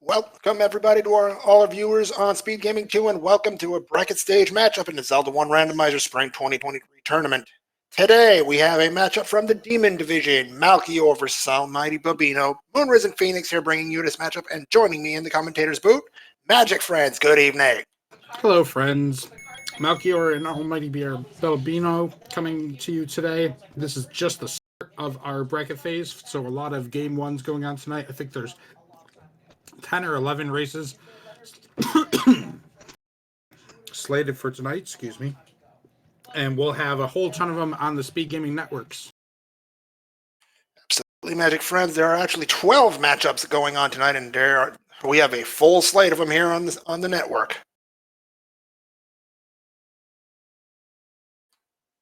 Welcome everybody to all our viewers on SpeedGaming 2, and welcome to a bracket stage matchup in the Zelda 1 Randomizer Spring 2023 tournament. Today we have a matchup from the Demon Division, Malchior versus AlmightyBobino. Moonrisen Phoenix here bringing you this matchup, and joining me in the commentator's booth, Magic Friends. Good evening. Hello friends, Malchior and AlmightyBobino coming to you today. This is just the start of our bracket phase, so a lot of game ones going on tonight. I think there's 10 or 11 races slated for tonight, excuse me. And we'll have a whole ton of them on the SpeedGaming networks. Absolutely, Magic Friends. There are actually 12 matchups going on tonight, and we have a full slate of them here on the network.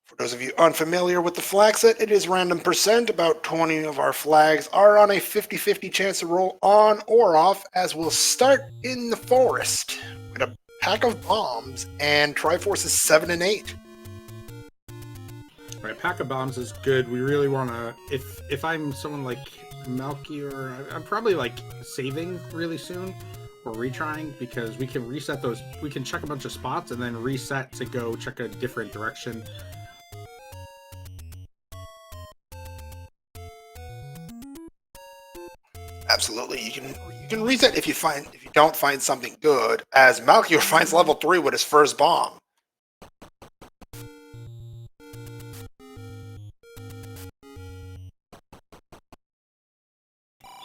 For those of you unfamiliar with the flag set, it is random percent. About 20 of our flags are on a 50-50 chance to roll on or off, as we'll start in the forest with a pack of bombs and Triforces 7 and 8. All right, pack of bombs is good. We really want to, if I'm someone like Malchior, I'm probably like saving really soon or retrying, because we can reset those. We can check a bunch of spots and then reset to go check a different direction. Absolutely, you can reset if you don't find something good, as Malchior finds level 3 with his first bomb.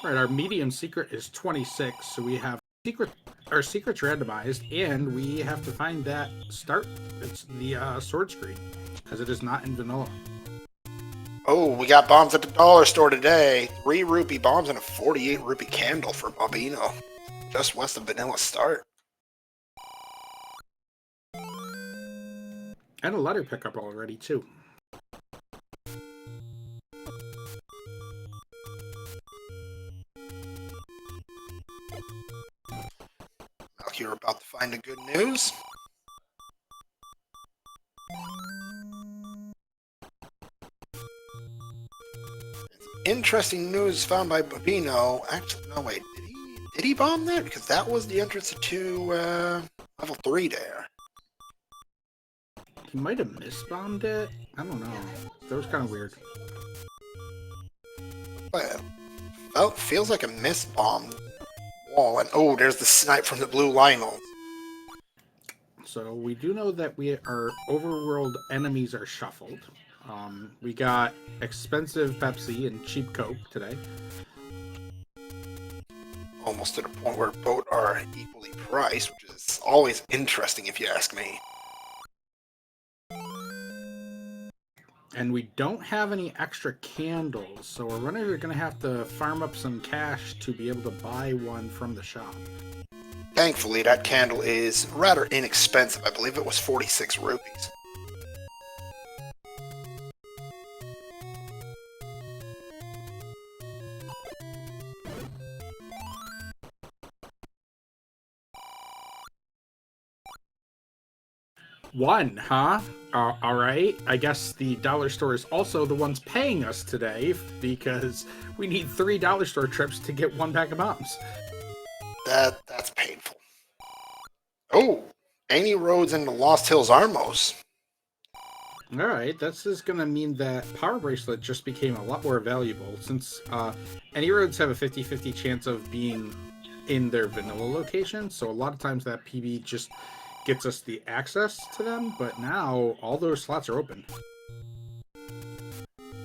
Right, our medium secret is 26, so we have our secrets randomized, and we have to find that start. It's the sword screen, because it is not in vanilla. Oh, we got bombs at the dollar store today. 3 rupee bombs and a 48 rupee candle for Bobino, just west of vanilla start. And a letter pickup already, too. Malchior about to find the good news. Interesting news found by Bobino. Actually, no, wait. Did he bomb that? Because that was the entrance to level 3 there. He might have misbombed it. I don't know. That was kind of weird. Well, feels like a misbombed wall. And oh, there's the snipe from the blue Lionel. So we do know that our overworld enemies are shuffled. We got expensive Pepsi and cheap Coke today. Almost to the point where both are equally priced, which is always interesting if you ask me. And we don't have any extra candles, so our runners are going to have to farm up some cash to be able to buy one from the shop. Thankfully, that candle is rather inexpensive. I believe it was 46 rupees. One, huh? All right. I guess the dollar store is also the ones paying us today, because we need 3 dollar store trips to get 1 pack of bombs. That's painful. Oh, Any Roads in the Lost Hills Armos. All right, this is going to mean that Power Bracelet just became a lot more valuable, since any roads have a 50-50 chance of being in their vanilla location, so a lot of times that PB just gets us the access to them, but now all those slots are open.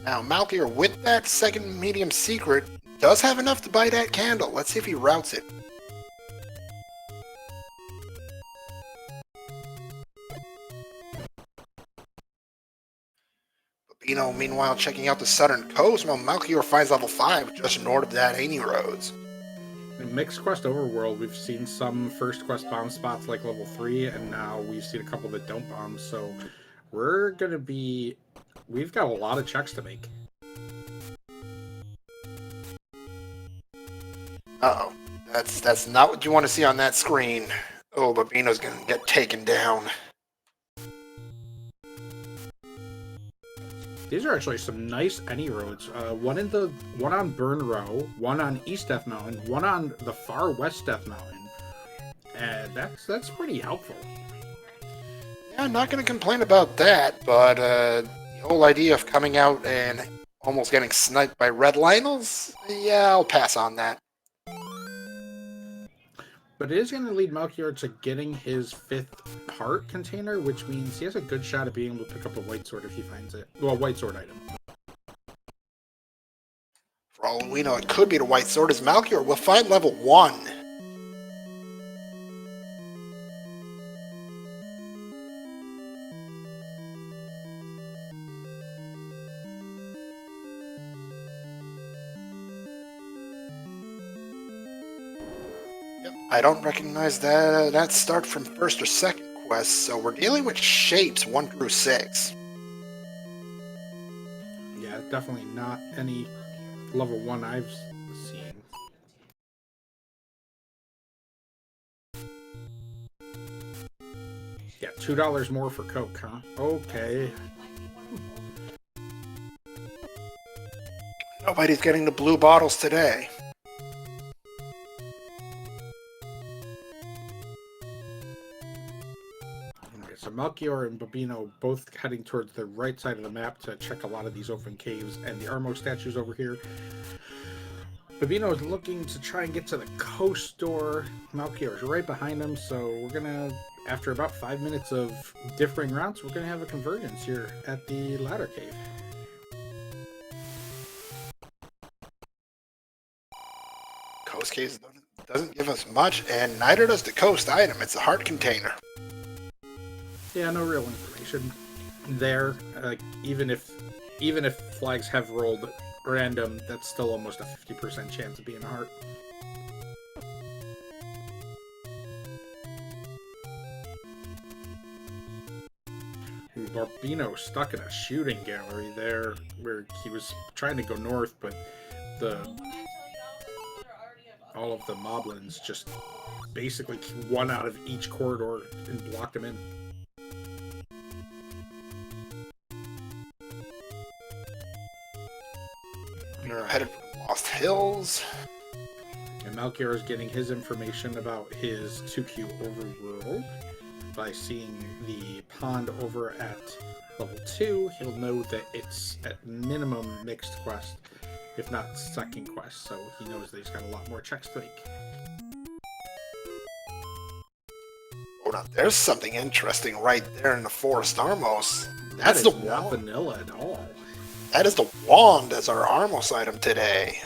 Now, Malchior, with that second medium secret, does have enough to buy that candle. Let's see if he routes it. Bobino, meanwhile, checking out the southern coast, while Malchior finds level 5 just north of that Any Roads. In Mixed Quest Overworld, we've seen some first quest bomb spots like level 3, and now we've seen a couple that don't bomb, so we've got a lot of checks to make. Uh-oh. That's not what you want to see on that screen. Oh, Bobino's gonna get taken down. These are actually some nice any roads. One on Burn Row, one on East Death Mountain, one on the far west Death Mountain, and that's pretty helpful. Yeah, I'm not going to complain about that, but the whole idea of coming out and almost getting sniped by red Lionels, yeah, I'll pass on that. But it is going to lead Malchior to getting his 5th heart container, which means he has a good shot at being able to pick up a white sword if he finds it. Well, white sword item. For all we know, it could be the white sword, as Malchior will find level 1. I don't recognize that start from first or second quest, so we're dealing with shapes 1 through 6. Yeah, definitely not any level 1 I've seen. Yeah, $2 more for Coke, huh? Okay. Nobody's getting the blue bottles today. So Malchior and Bobino both heading towards the right side of the map to check a lot of these open caves, and the Armo statues over here. Bobino is looking to try and get to the coast door. Malchior is right behind him, so we're gonna, after about 5 minutes of differing routes, we're gonna have a convergence here at the ladder cave. Coast caves doesn't give us much, and neither does the coast item. It's a heart container. Yeah, no real information there. Even if flags have rolled random, that's still almost a 50% chance of being a heart. Bobino stuck in a shooting gallery there, where he was trying to go north, but all of the moblins just basically one out of each corridor and blocked him in. We're headed for Lost Hills. And Malchior is getting his information about his 2Q overworld by seeing the pond over at level 2. He'll know that it's at minimum mixed quest, if not second quest, so he knows that he's got a lot more checks to make. Oh, now there's something interesting right there in the forest Armos. That's the not vanilla at all. That is the wand as our Armos item today.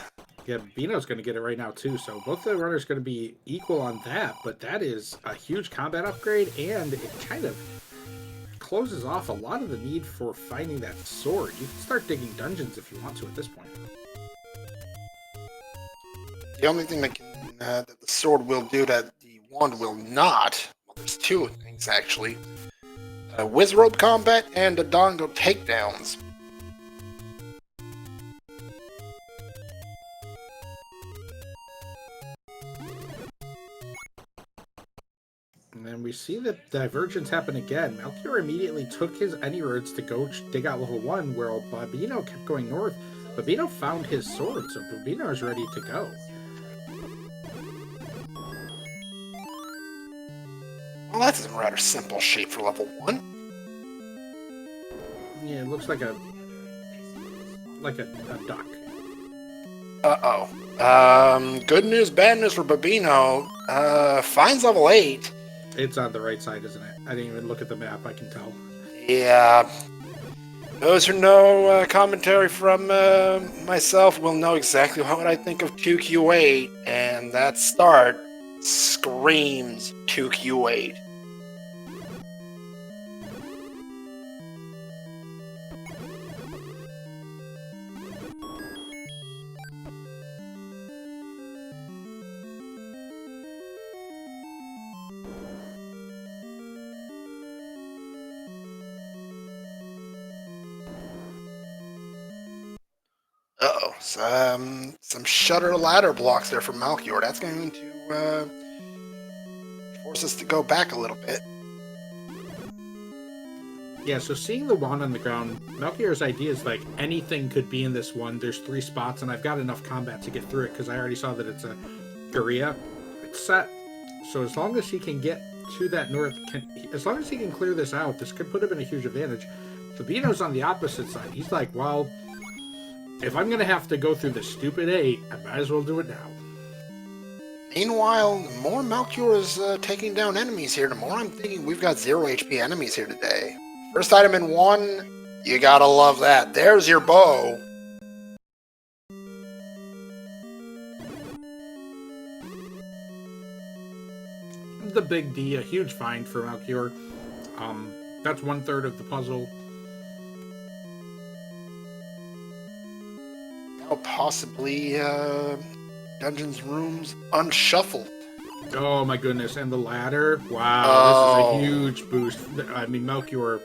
Yeah, Bino's going to get it right now too, so both the runners going to be equal on that, but that is a huge combat upgrade, and it kind of closes off a lot of the need for finding that sword. You can start digging dungeons if you want to at this point. The only thing that the sword will do that the wand will not, well, there's 2 things actually. Wizrobe combat and the Dongo takedowns. And then we see the divergence happen again. Malchior immediately took his Anyroads to go dig out level 1, where Bobino kept going north. Bobino found his sword, so Bobino is ready to go. Well, that's a rather simple shape for level 1. Yeah, it looks like a duck. Uh-oh. Good news, bad news for Bobino. Finds level 8. It's on the right side, isn't it? I didn't even look at the map, I can tell. Yeah. Those who know commentary from myself will know exactly what I think of 2Q8, and that start screams 2Q8. Uh-oh, some shutter ladder blocks there for Malchior. That's going to force us to go back a little bit. Yeah, so seeing the wand on the ground, Malchior's idea is like anything could be in this one. There's 3 spots, and I've got enough combat to get through it because I already saw that it's a Korea. It's set. So as long as he can get to that north, as long as he can clear this out, this could put him in a huge advantage. Bobino's on the opposite side. He's like, well, if I'm going to have to go through this stupid 8, I might as well do it now. Meanwhile, the more Malchior is taking down enemies here, the more I'm thinking we've got 0 HP enemies here today. First item in 1, you gotta love that. There's your bow. The big D, a huge find for Malchior. That's 1/3 of the puzzle. Now possibly dungeons rooms unshuffled. Oh my goodness, and the ladder. Wow, this is a huge boost. I mean, Malchior's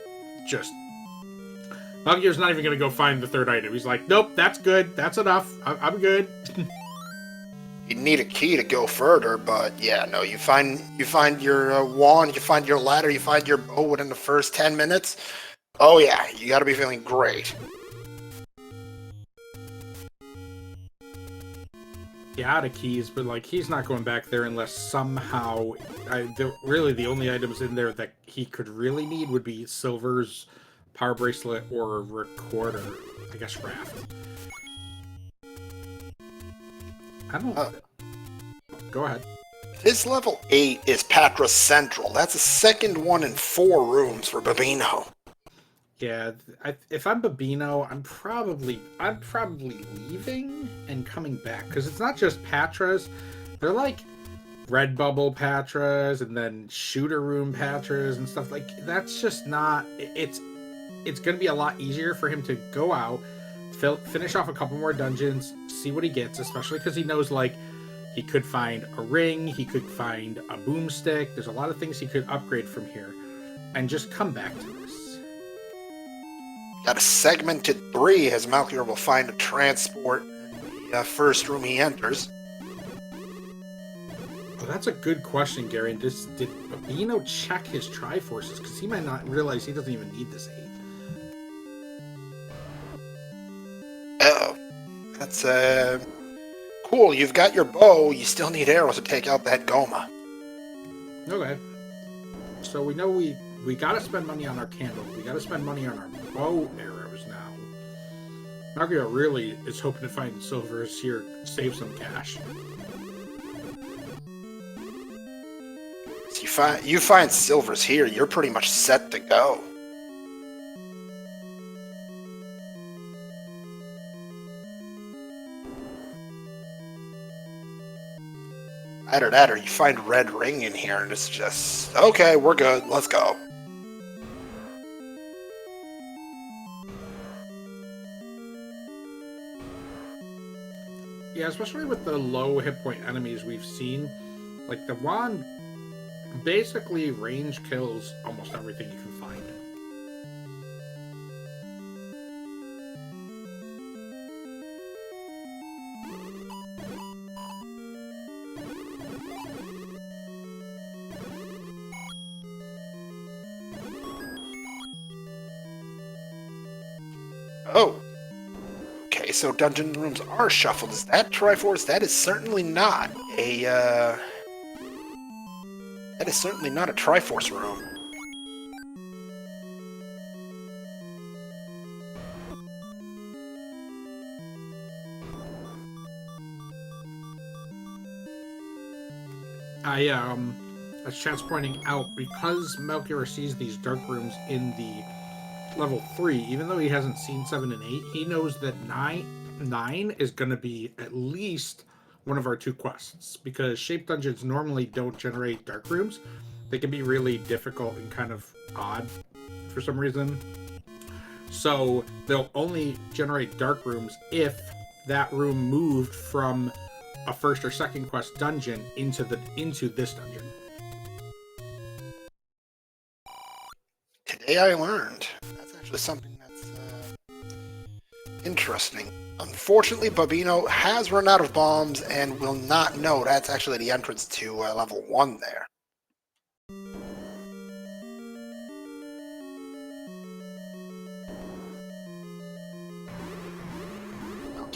not even going to go find the 3rd item. He's like, nope, that's good. That's enough. I'm good. You need a key to go further, but yeah, no, you find your wand, you find your ladder, you find your bow within the first 10 minutes. Oh yeah, you gotta be feeling great. Yeah, out of keys, but like he's not going back there unless somehow. Really, the only items in there that he could really need would be Silver's power bracelet or a recorder. I guess raft. I don't. Go ahead. His level 8 is Patra Central. That's the second one in 4 rooms for Bobino. Yeah, if I'm Bobino, I'm probably leaving and coming back because it's not just Patras. They're like red bubble Patras and then shooter room Patras and stuff like that's just not. It's going to be a lot easier for him to go out, finish off a couple more dungeons, see what he gets, especially because he knows like he could find a ring, he could find a boomstick. There's a lot of things he could upgrade from here, and just come back to this. Got a segmented 3 as Malchior will find a transport in the first room he enters. Well, that's a good question, Gary. Did Bobino check his Triforces? Because he might not realize he doesn't even need this 8. Oh, that's cool. You've got your bow. You still need arrows to take out that Goma. Okay. So we know we gotta spend money on our candle. We gotta spend money on our bow arrows now. Malchior really is hoping to find Silvers here, save some cash. You find Silvers here, you're pretty much set to go. Either that or you find red ring in here and it's just, okay, we're good, let's go. Yeah, especially with the low hit point enemies we've seen, like the wand basically range kills almost everything you can find. Oh. Okay, so dungeon rooms are shuffled. Is that Triforce? That is certainly not a, that is certainly not a Triforce room. As chat's pointing out, because Malchior sees these dark rooms in the level 3, even though he hasn't seen 7 and 8, he knows that 9 is going to be at least one of our 2 quests, because shape dungeons normally don't generate dark rooms. They can be really difficult and kind of odd for some reason. So they'll only generate dark rooms if that room moved from a first or second quest dungeon into this dungeon. Today I learned. That's actually something that's interesting. Unfortunately, Bobino has run out of bombs and will not know that's actually the entrance to level 1 there.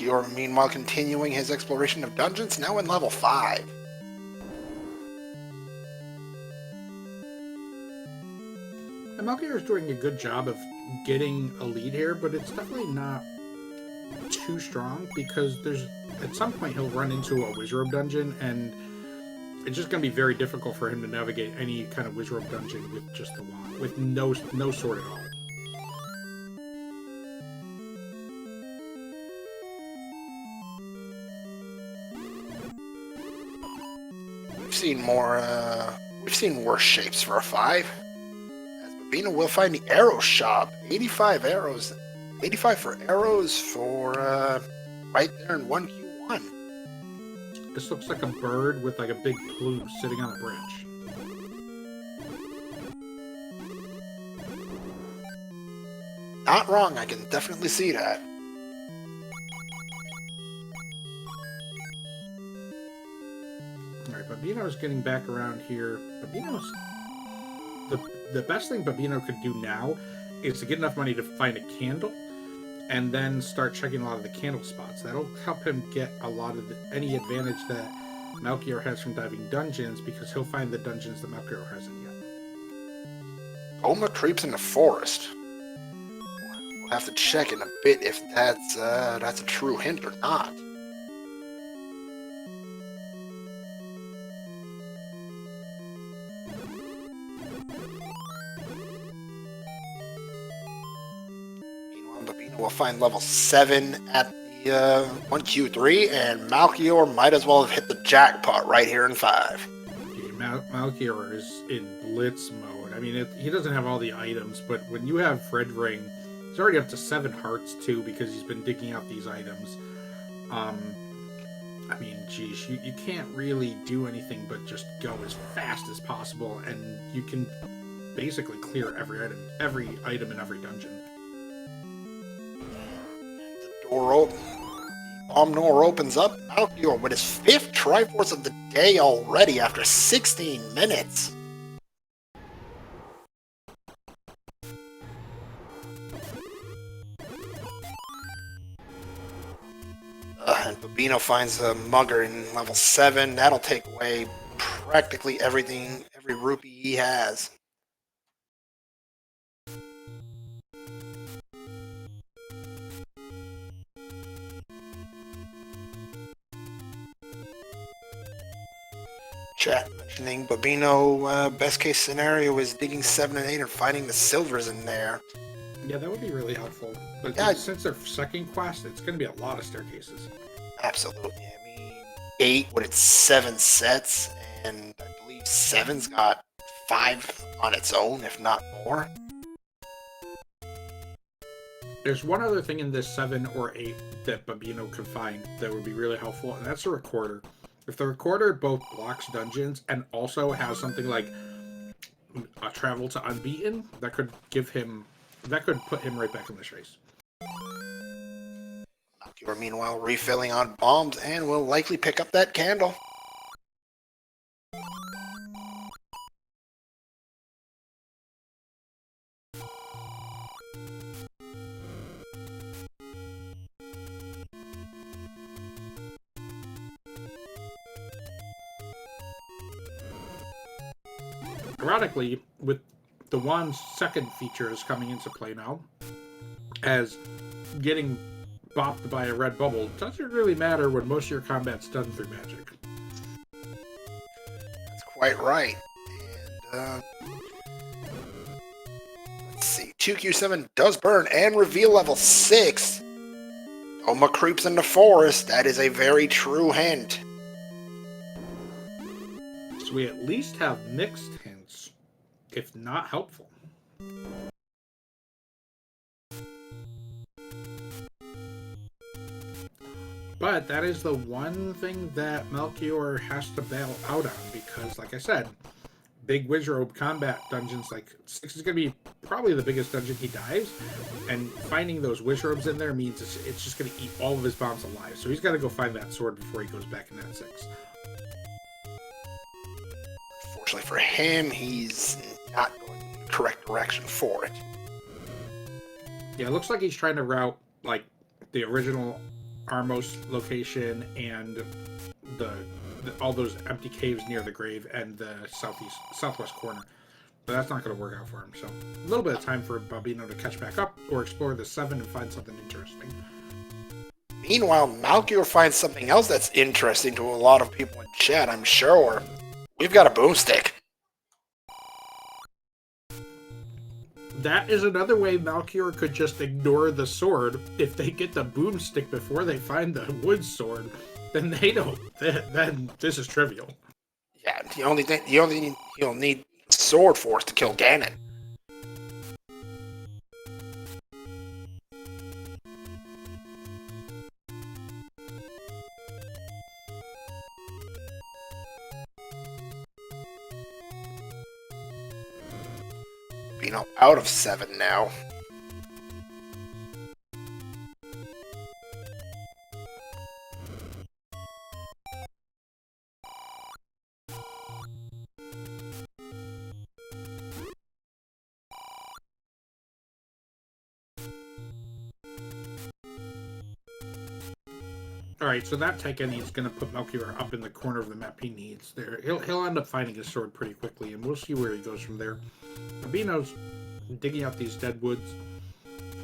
Malchior, meanwhile, continuing his exploration of dungeons, now in level 5. And Malchior is doing a good job of getting a lead here, but it's definitely not too strong because there's at some point he'll run into a Wizrobe dungeon, and it's just going to be very difficult for him to navigate any kind of Wizrobe dungeon with just the wand, with no sword at all. We've seen worse shapes for a 5. As Babino will find the arrow shop. 85 arrows. 85 for arrows for right there in 1Q1. This looks like a bird with like a big plume sitting on a branch. Not wrong, I can definitely see that. Alright, Babino's getting back around here. Babino's... The best thing Babino could do now is to get enough money to find a candle and then start checking a lot of the candle spots. That'll help him get a lot of any advantage that Malchior has from diving dungeons, because he'll find the dungeons that Malchior hasn't yet. Oma creeps in the forest. We'll have to check in a bit if that's a true hint or not. We'll find level 7 at the 1Q3, and Malchior might as well have hit the jackpot right here in 5. Malchior is in blitz mode. I mean, he doesn't have all the items, but when you have Fred Ring, he's already up to 7 hearts too, because he's been digging out these items. I mean, geez, you can't really do anything but just go as fast as possible, and you can basically clear every item in every dungeon. Bomb door opens up. Malchior with his 5th Triforce of the day already after 16 minutes. And Babino finds a mugger in level 7. That'll take away practically everything, every rupee he has. Chat mentioning Babino, best case scenario is digging 7 and 8 and finding the silvers in there. Yeah, that would be really helpful. But yeah, since they're second quest, it's going to be a lot of staircases. Absolutely. I mean, 8 with its 7 sets, and I believe 7's got 5 on its own, if not more. There's one other thing in this 7 or 8 that Babino could find that would be really helpful, and that's a recorder. If the recorder both blocks dungeons and also has something like a travel to Unbeaten, that could put him right back in this race. Malchior, meanwhile, refilling on bombs and will likely pick up that candle. Ironically, with the wand's second feature is coming into play now, as getting bopped by a red bubble doesn't really matter when most of your combat's done through magic. That's quite right. And, let's see. 2Q7 does burn and reveal level 6. Oma creeps in the forest. That is a very true hint. So we at least have mixed hints, if not helpful. But that is the one thing that Malchior has to bail out on, because, like I said, big Wizrobe combat dungeons, like 6 is going to be probably the biggest dungeon he dives, and finding those Wizrobes in there means it's just going to eat all of his bombs alive. So he's got to go find that sword before he goes back in that 6. Fortunately for him, he's not going in the correct direction for it. Yeah, it looks like he's trying to route, like, the original Armos location and all those empty caves near the grave and the southwest corner. But that's not going to work out for him. So a little bit of time for Bobino to catch back up or explore the 7 and find something interesting. Meanwhile, Malchior finds something else that's interesting to a lot of people in chat, I'm sure. We've got a boomstick. That is another way Malchior could just ignore the sword. If they get the boomstick before they find the wood sword, then they don't. Then this is trivial. Yeah, the only thing he'll need sword force to kill Ganon. Out of 7 now. Alright, so that Tekken is going to put Malchior up in the corner of the map he needs. There, he'll end up finding his sword pretty quickly, and we'll see where he goes from there. Bobino's digging out these dead woods.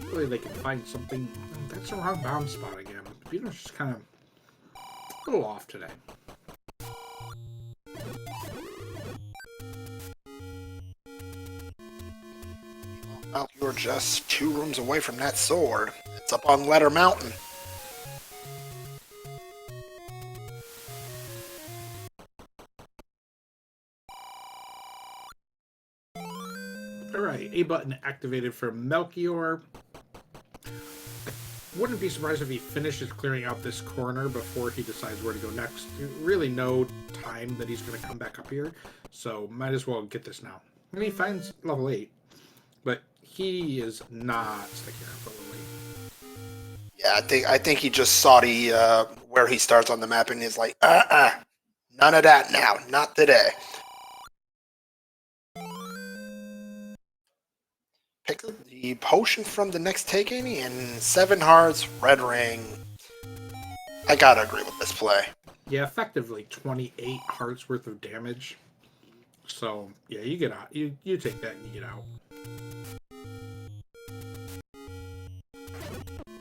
Hopefully they can find something. That's the wrong bound spot again. Bobino's just kind of a little off today. Malchior just 2 rooms away from that sword. It's up on Letter Mountain. Alright, A button activated for Malchior. Wouldn't be surprised if he finishes clearing out this corner before he decides where to go next. Really no time that he's going to come back up here, so might as well get this now. And he finds level 8, but he is not sticking around for level 8. Yeah, I think he just saw the where he starts on the map and is like, none of that now, not today. Pick up the potion from the next taking and 7 hearts, red ring. I gotta agree with this play. Yeah, effectively 28 hearts worth of damage. So yeah, you get out. You take that and you get out.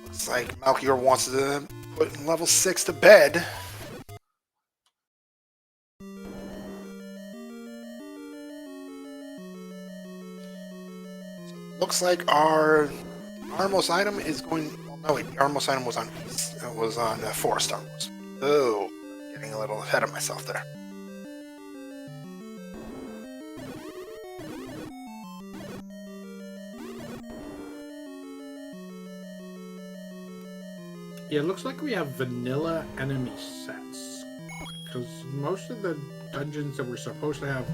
Looks like Malchior wants to put level 6 to bed. Looks like our Armos item is going. Well, no, wait, the Armos item was on Forest Armos. Oh, getting a little ahead of myself there. Yeah, it looks like we have vanilla enemy sets. Because most of the dungeons that we're supposed to have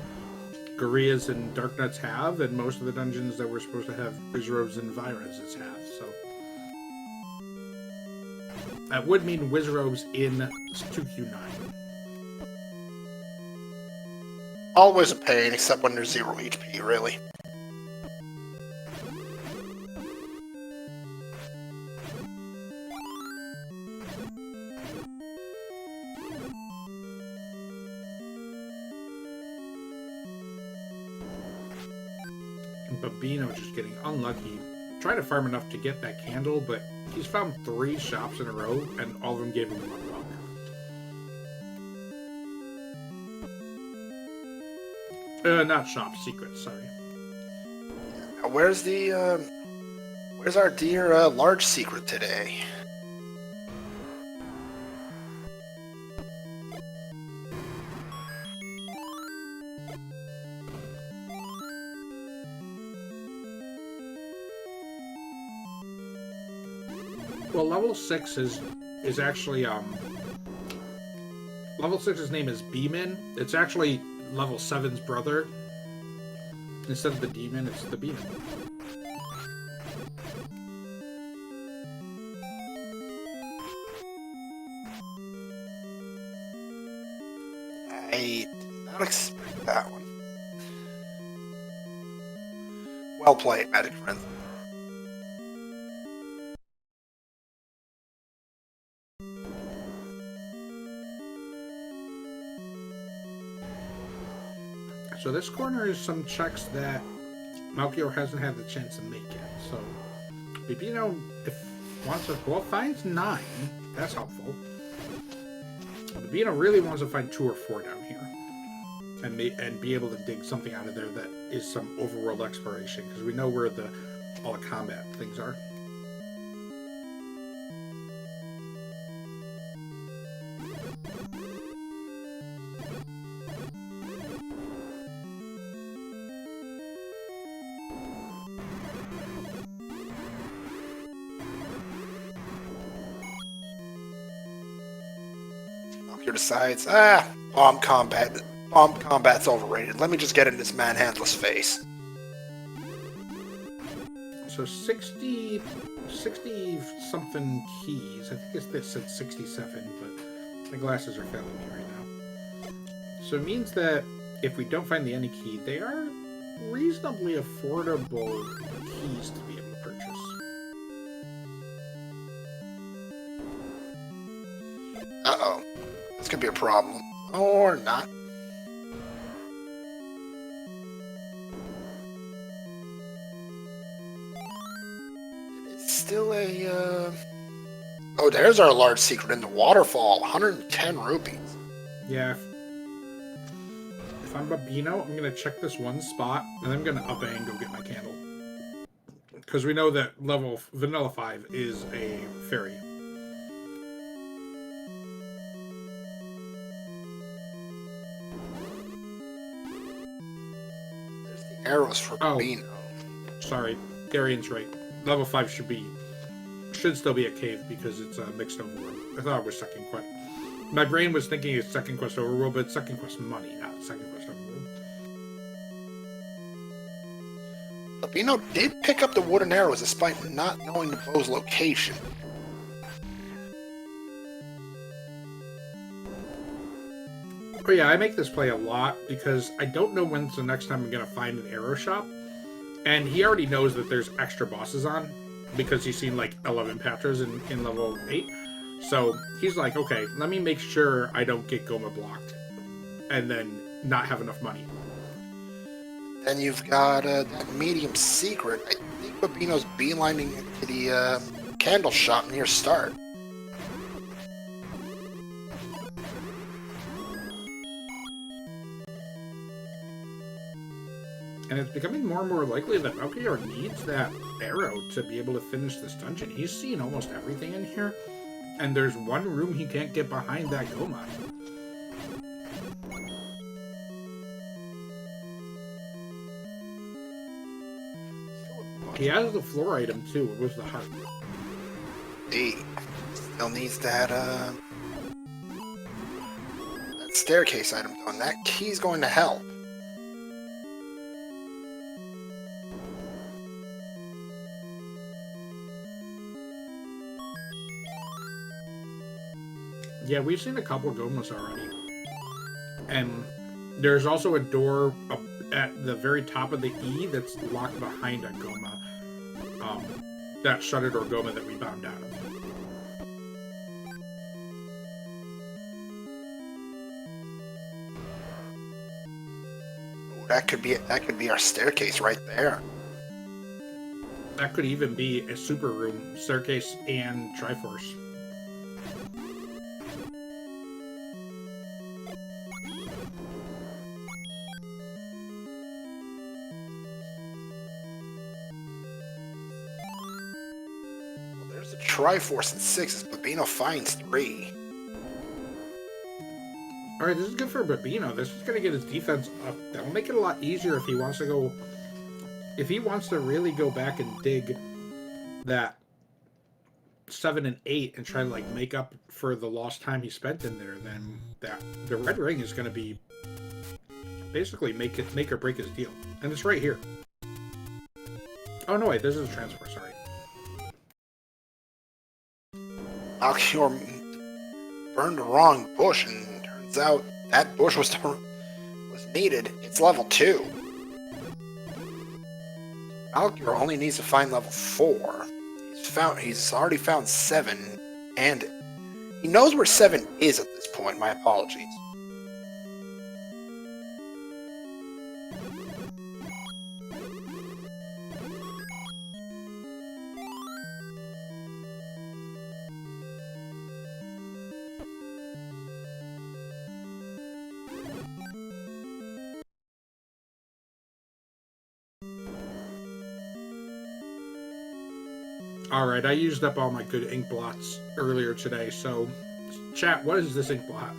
Gorillas and Darknuts have, and most of the dungeons that we're supposed to have Wizarobes and Viruses have, so. That would mean Wizarobes in 2Q9. Always a pain, except when there's 0 HP, really. Bobino just getting unlucky. Tried to farm enough to get that candle, but he's found 3 shops in a row, and all of them gave him $1. Not shops, secrets, sorry. Now, where's our dear large secret today? Well, level 6 is actually level 6's name is Beeman. It's actually level 7's brother. Instead of the demon, it's the Beeman. I did not expect that one. Well played, Magic Friend. So this corner is some checks that Malchior hasn't had the chance to make yet. So Bobino, if wants to, well, finds 9. That's helpful. Bobino really wants to find 2 or 4 down here, and be able to dig something out of there that is some overworld exploration, because we know where all the combat things are. Malchior decides, bomb combat's overrated. Let me just get in this manhandler's face. So 60 something keys. I think this said 67, but the glasses are failing me right now. So it means that if we don't find the any key, they are reasonably affordable keys to be able to purchase. Uh-oh. This could be a problem. Or not. It's still a, Oh, there's our large secret in the waterfall. 110 rupees. Yeah. If I'm Bobino, I'm going to check this one spot, and I'm going to up and go get my candle. Because we know that level Vanilla 5 is a fairy. There's the arrows for Bobino. Sorry, Darian's right. Level 5 should still be a cave because it's a mixed overworld. I thought it was second quest. My brain was thinking it's second quest overworld, but it's second quest money, not second quest overworld. Bobino did pick up the wooden arrows despite not knowing the bow's location. Oh yeah, I make this play a lot because I don't know when's the next time I'm going to find an arrow shop. And he already knows that there's extra bosses on because he's seen like 11 patras in level 8. So he's like, okay, let me make sure I don't get Goma blocked and then not have enough money. Then you've got that medium secret. I think Bobino's beelining to the candle shop near start. And it's becoming more and more likely that Malchior needs that arrow to be able to finish this dungeon. He's seen almost everything in here, and there's one room he can't get behind that Goma. He has the floor item too. It was the heart. He still needs that staircase item though, and that key's going to help. Yeah, we've seen a couple of Gomas already. And there's also a door up at the very top of the E that's locked behind a Goma. That shutter door Goma that we bound out of. Ooh, that could be our staircase right there. That could even be a super room, staircase, and Triforce. Triforce and 6 as Bobino finds 3. Alright, this is good for Bobino. This is going to get his defense up. That'll make it a lot easier if he wants to go... If he wants to really go back and dig that 7 and 8 and try to like make up for the lost time he spent in there, then the red ring is going to be basically make or break his deal. And it's right here. Oh no, wait, this is a transfer, sorry. Malchior burned the wrong bush, and turns out that bush was needed. It's level 2. Malchior only needs to find level 4. He's already found 7, and he knows where 7 is at this point. My apologies. Alright, I used up all my good ink blots earlier today, so chat, what is this ink blot?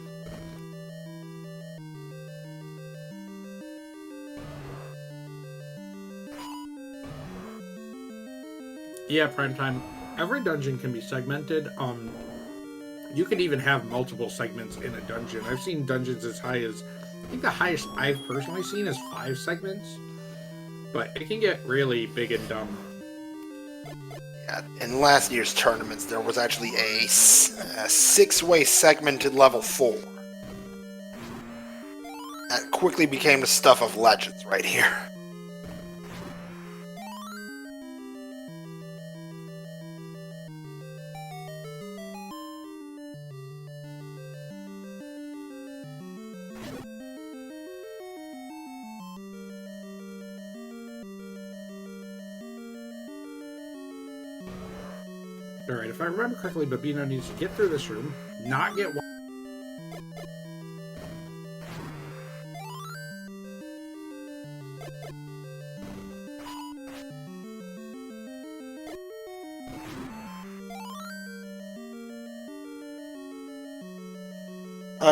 Yeah, Primetime. Every dungeon can be segmented. You can even have multiple segments in a dungeon. I've seen dungeons as high as, I think the highest I've personally seen is 5 segments. But it can get really big and dumb. Yeah, in last year's tournaments, there was actually a 6-way segmented level 4. That quickly became the stuff of legends right here. Alright, if I remember correctly, Babino needs to get through this room, not get one.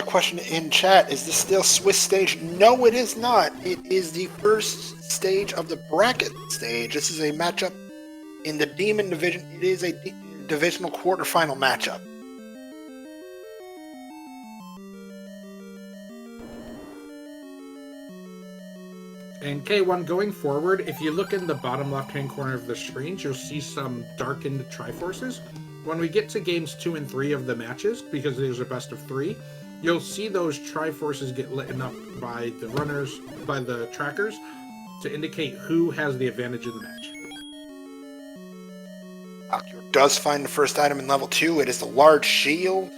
Question in chat, is this still Swiss stage? No, it is not. It is the first stage of the bracket stage. This is a matchup in the Demon Division. It is a divisional quarterfinal matchup. And K1, going forward, if you look in the bottom left-hand corner of the screen, you'll see some darkened Triforces. When we get to games 2 and 3 of the matches, because there's a best of 3, you'll see those Triforces get lit up by the runners, by the trackers, to indicate who has the advantage in the match. Malchior does find the first item in level 2. It is the large shield.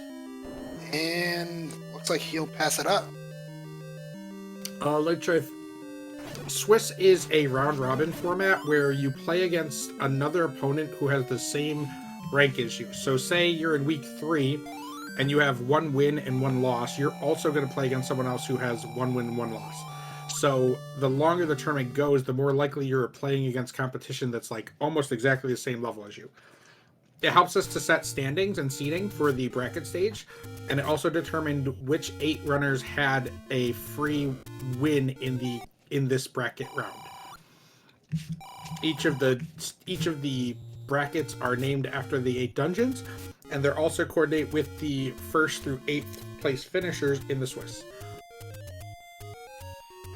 And looks like he'll pass it up. Swiss is a round-robin format where you play against another opponent who has the same rank as you. So say you're in week 3 and you have 1 win and 1 loss, you're also going to play against someone else who has 1 win and 1 loss. So the longer the tournament goes, the more likely you're playing against competition that's like almost exactly the same level as you. It helps us to set standings and seeding for the bracket stage, and it also determined which 8 runners had a free win in this bracket round. Each of the brackets are named after the 8 dungeons, and they're also coordinate with the 1st through 8th place finishers in the Swiss.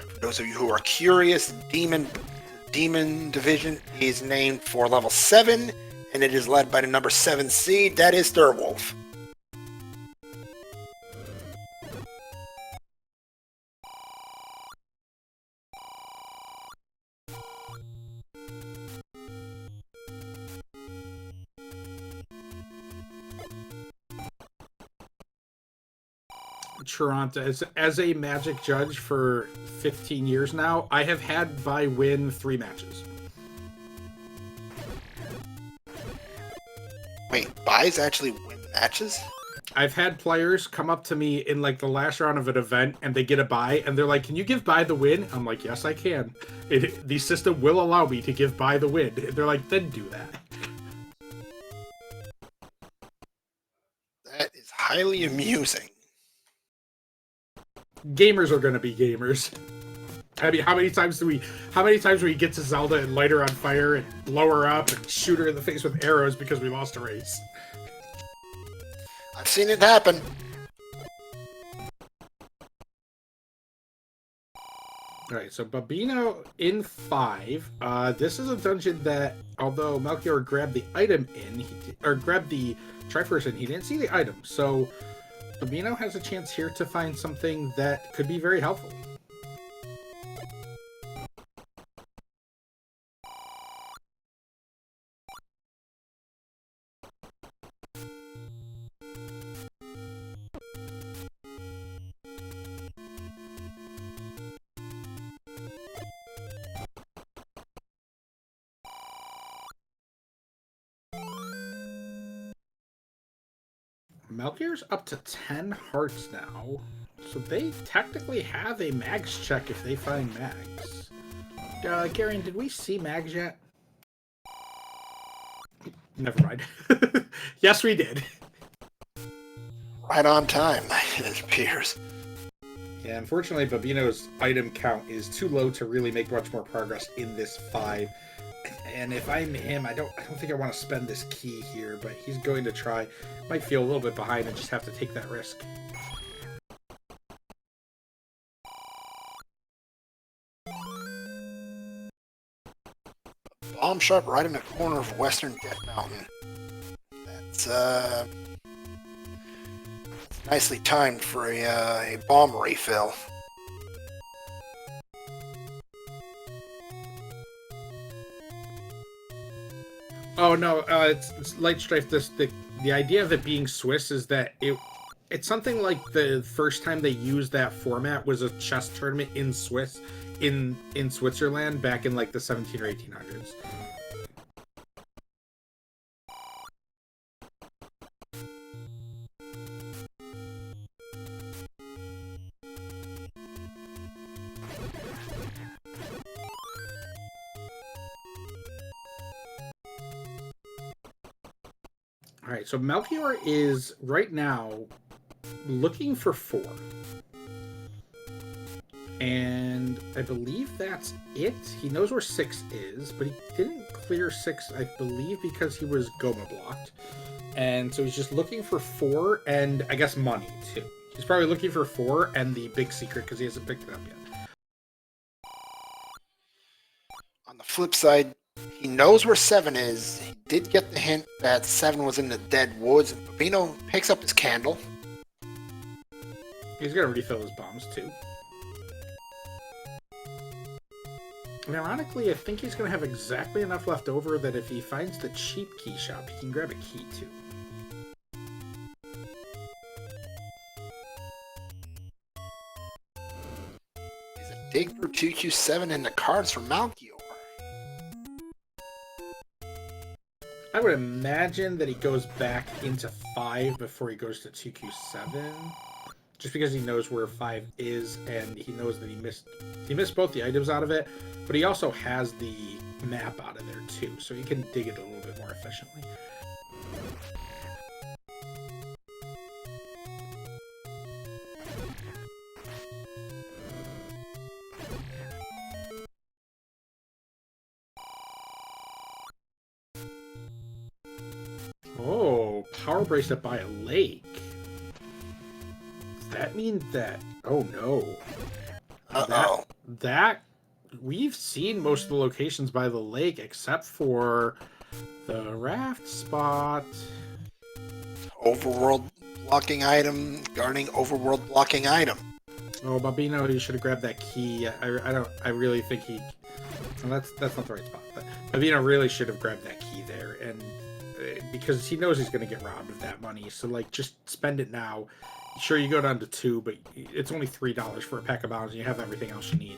For those of you who are curious, Demon Division is named for level 7, and it is led by the number 7 seed. That is Thurwolf. Toronto, as a Magic judge for 15 years now, I have had by win 3 matches. Wait, buys actually win matches? I've had players come up to me in like the last round of an event and they get a buy and they're like, "Can you give buy the win?" I'm like, "Yes, I can. The system will allow me to give buy the win." They're like, "Then do that." That is highly amusing. Gamers are gonna be gamers. I mean, how many times do we get to Zelda and light her on fire and blow her up and shoot her in the face with arrows because we lost a race? I've seen it happen. Alright, so Babino in 5. This is a dungeon that, although Malchior grabbed the item in, or grabbed the Triforce in, he didn't see the item. So Babino has a chance here to find something that could be very helpful. Malchior's up to 10 hearts now, so they technically have a mags check if they find mags. Garen, did we see mags yet? Never mind. Yes, we did. Right on time, it appears. Yeah, unfortunately, Babino's item count is too low to really make much more progress in this 5. And if I'm him, I don't think I want to spend this key here, but he's going to try. Might feel a little bit behind and just have to take that risk. Bomb shot right in the corner of Western Dead Mountain. That's nicely timed for a bomb refill. Oh no, it's Light Strife. The idea of it being Swiss is that it's something like the first time they used that format was a chess tournament in Switzerland back in like the 17 or 1800s. All right, so Malchior is right now looking for 4. And I believe that's it. He knows where 6 is, but he didn't clear 6, I believe, because he was Goma blocked. And so he's just looking for 4 and, I guess, money, too. He's probably looking for 4 and the big secret, because he hasn't picked it up yet. On the flip side, he knows where 7 is. He did get the hint that 7 was in the dead woods. Babino picks up his candle. He's going to refill his bombs, too. And ironically, I think he's going to have exactly enough left over that if he finds the cheap key shop, he can grab a key, too. Is a dig for 2Q7 in the cards for Malchior. I would imagine that he goes back into 5 before he goes to 2Q7. Just because he knows where 5 is, and he knows that he missed both the items out of it, but he also has the map out of there too, so he can dig it a little bit more efficiently. Oh, power bracelet by a lake. Does that mean that... Oh no. Uh-oh. That we've seen most of the locations by the lake except for the raft spot. Overworld blocking item, guarding overworld blocking item. Oh, Babino, you should have grabbed that key. I really think he... Well, that's not the right spot. But Babino really should have grabbed that key there, and because he knows he's going to get robbed of that money. So, like, just spend it now. Sure, you go down to 2, but it's only $3 for a pack of bombs, and you have everything else you need.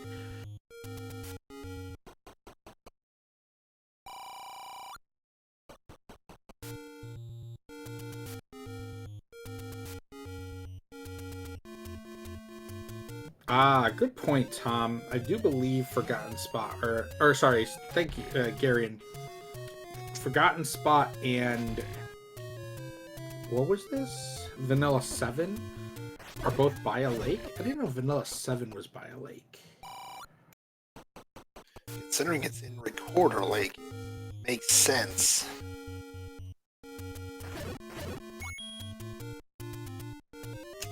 Ah, good point, Tom. I do believe Forgotten Spot, or sorry, thank you, Garion. Forgotten Spot and what was this? Vanilla 7 are both by a lake? I didn't know Vanilla 7 was by a lake. Considering it's in Recorder Lake, it makes sense.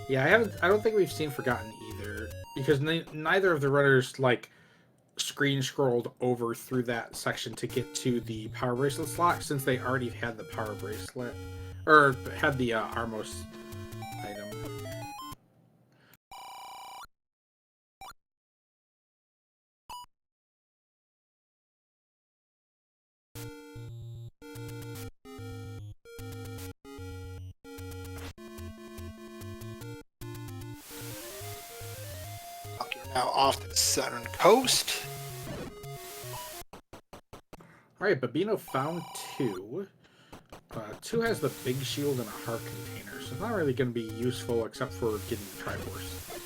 Yeah, I don't think we've seen Forgotten either, because neither of the runners like screen scrolled over through that section to get to the power bracelet slot, since they already had the power bracelet or had the Armos item. You're now off to the southern coast. Alright, Babino found 2. 2 has the big shield and a heart container, so it's not really going to be useful except for getting the Triforce.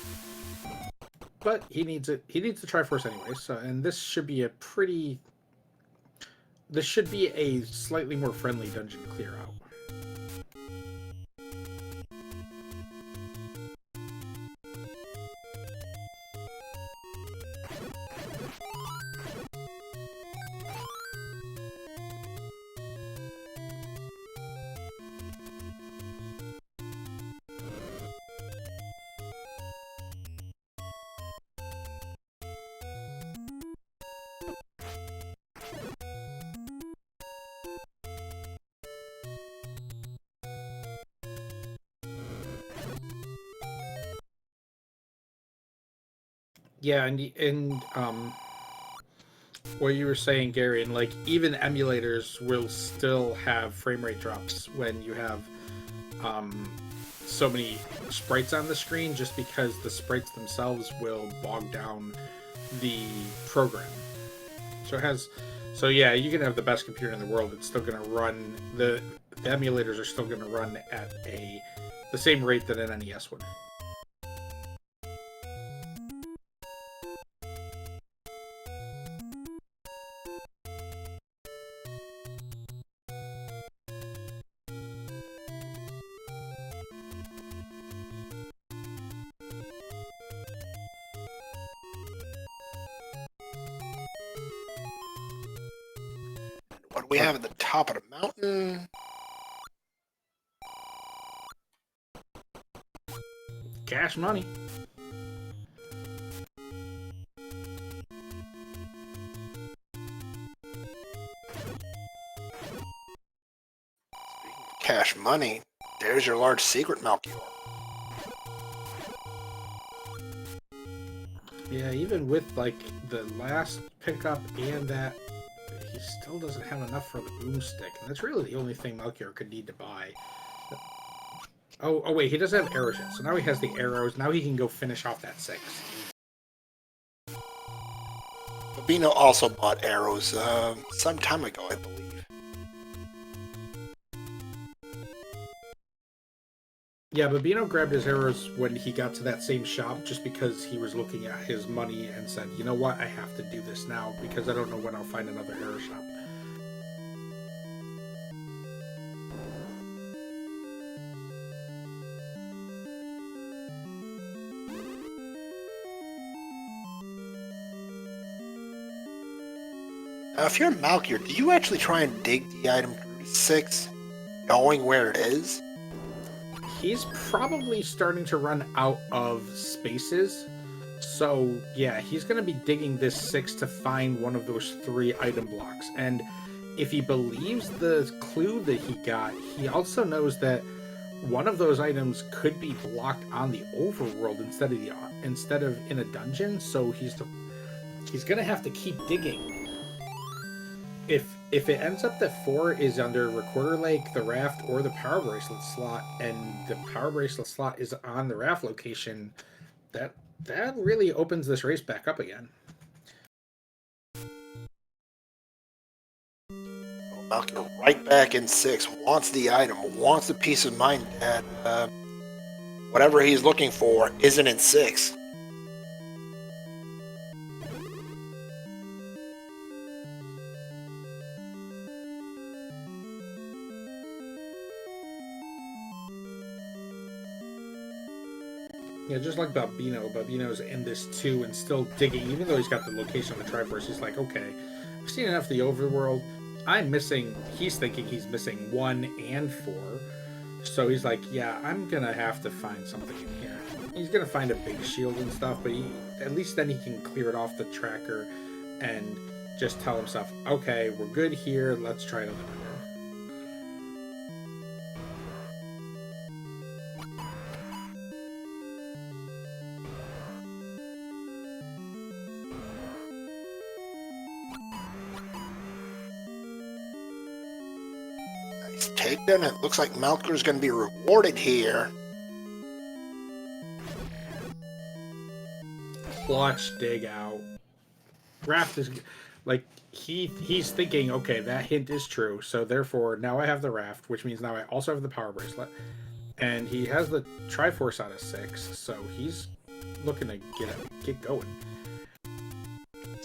But he needs it. He needs the Triforce anyway, so, and this should be a pretty this should be a slightly more friendly dungeon to clear out. Yeah, and what you were saying, Gary, and like even emulators will still have frame rate drops when you have so many sprites on the screen, just because the sprites themselves will bog down the program. So yeah, you can have the best computer in the world, it's still going to run, the emulators are still going to run at the same rate that an NES would. What do we have at the top of the mountain? Cash money. Cash money. There's your large secret, Malchior. Yeah, even with like the last pickup and that, he still doesn't have enough for the boomstick, and that's really the only thing Malchior could need to buy. Oh wait, he doesn't have arrows yet, so now he has the arrows. Now he can go finish off that 6. Bobino also bought arrows some time ago, I believe. Yeah, Bobino grabbed his arrows when he got to that same shop, just because he was looking at his money and said, you know what, I have to do this now, because I don't know when I'll find another arrow shop. Now, if you're Malchior, do you actually try and dig the item through to 6, knowing where it is? He's probably starting to run out of spaces. So, yeah, he's going to be digging this 6 to find one of those 3 item blocks. And if he believes the clue that he got, he also knows that one of those items could be blocked on the overworld instead of in a dungeon. So he's going to have to keep digging. If it ends up that 4 is under Recorder Lake, the Raft, or the Power Bracelet slot, and the Power Bracelet slot is on the Raft location, that really opens this race back up again. Malchior right back in 6, wants the item, wants the peace of mind that whatever he's looking for isn't in 6. Yeah, just like Bobino's in this too and still digging, even though he's got the location of the Triforce. He's like, okay, I've seen enough of the overworld. He's thinking he's missing 1 and 4. So he's like, yeah, I'm going to have to find something in here. He's going to find a big shield and stuff, but at least then he can clear it off the tracker and just tell himself, okay, we're good here, let's try another door. Taken. It looks like Malchior is going to be rewarded here. Clutch dig out. Raft is like he's thinking, okay, that hint is true, so therefore now I have the Raft, which means now I also have the Power Bracelet, and he has the Triforce out of 6, so he's looking to get going.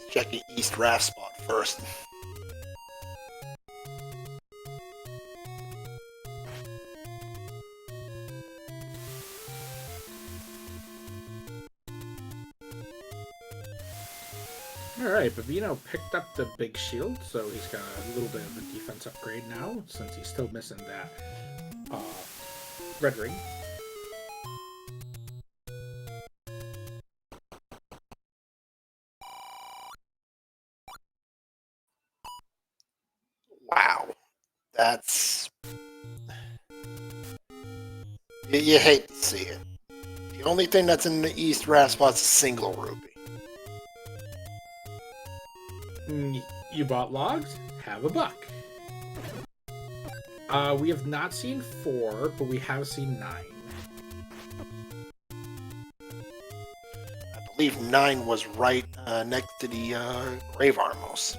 Check the East Raft spot first. Alright, Babino picked up the big shield, so he's got a little bit of a defense upgrade now, since he's still missing that red ring. Wow. That's... You hate to see it. The only thing that's in the East Raft spot's a single rupee. You bought logs? Have a buck. We have not seen 4, but we have seen 9. I believe 9 was right next to the Grave Armos.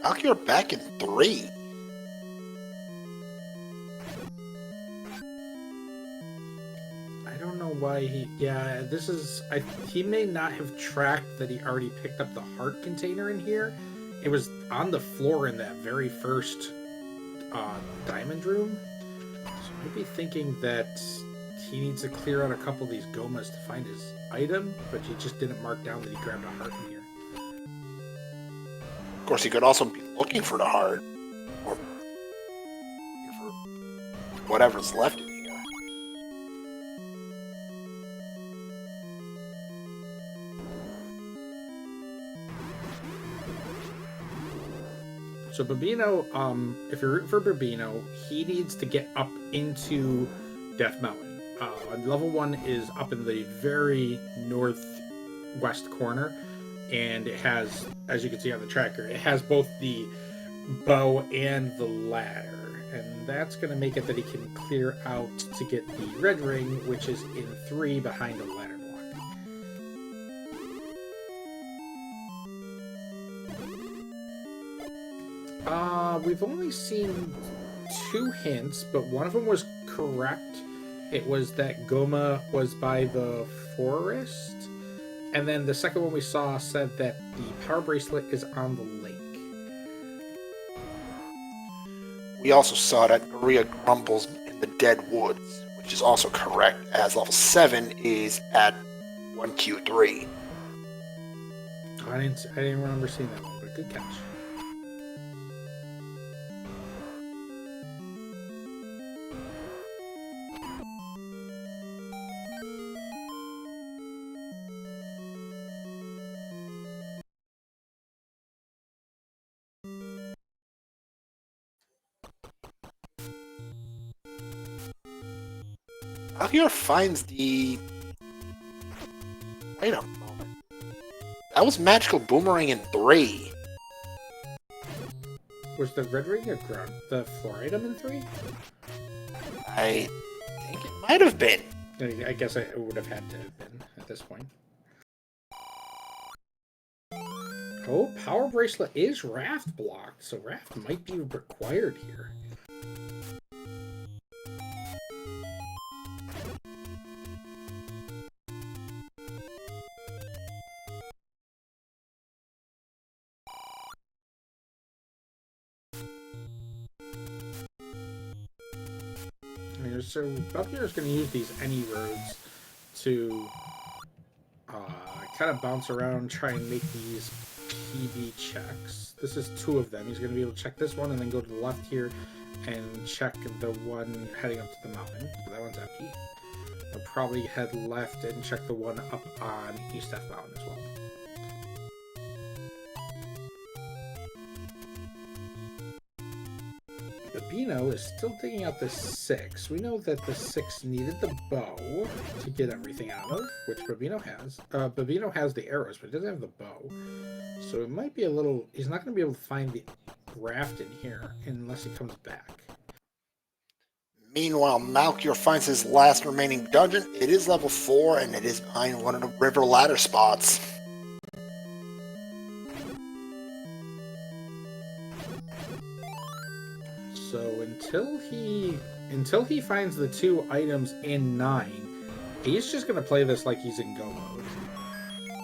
Malchior back in 3. I don't know why he... Yeah, this is... he may not have tracked that he already picked up the heart container in here. It was on the floor in that very first diamond room. So I might be thinking that he needs to clear out a couple of these gomas to find his item, but he just didn't mark down that he grabbed a heart in here. Of course, he could also be looking for the heart, or for whatever's left in here. So Babino, if you're rooting for Babino, he needs to get up into Death Mountain. Level 1 is up in the very northwest corner, and it has, as you can see on the tracker, it has both the bow and the ladder, and that's going to make it that he can clear out to get the red ring, which is in 3 behind the ladder block. We've only seen 2 hints, but one of them was correct. It was that Goma was by the forest, and then the second one we saw said that the power bracelet is on the lake. We also saw that Maria grumbles in the dead woods, which is also correct, as level 7 is at 1Q3. I didn't remember seeing that one, but good catch. Malchior finds the... Wait a moment. That was Magical Boomerang in 3. Was the red ring the floor item in 3? I think it might have been. I guess it would have had to have been at this point. Oh, power bracelet is raft blocked, so raft might be required here. So Malchior is going to use these any roads to kind of bounce around, try and make these PB checks. This is 2 of them. He's going to be able to check this one and then go to the left here and check the one heading up to the mountain. So that one's empty. He'll probably head left and check the one up on East F Mountain as well. Babino is still digging out the 6. We know that the 6 needed the bow to get everything out of, which Babino has. Babino has the arrows, but he doesn't have the bow. So it might be a little... He's not going to be able to find the raft in here unless he comes back. Meanwhile, Malchior finds his last remaining dungeon. It is level 4, and it is behind one of the river ladder spots. So until he finds the 2 items in 9, he's just going to play this like he's in go mode.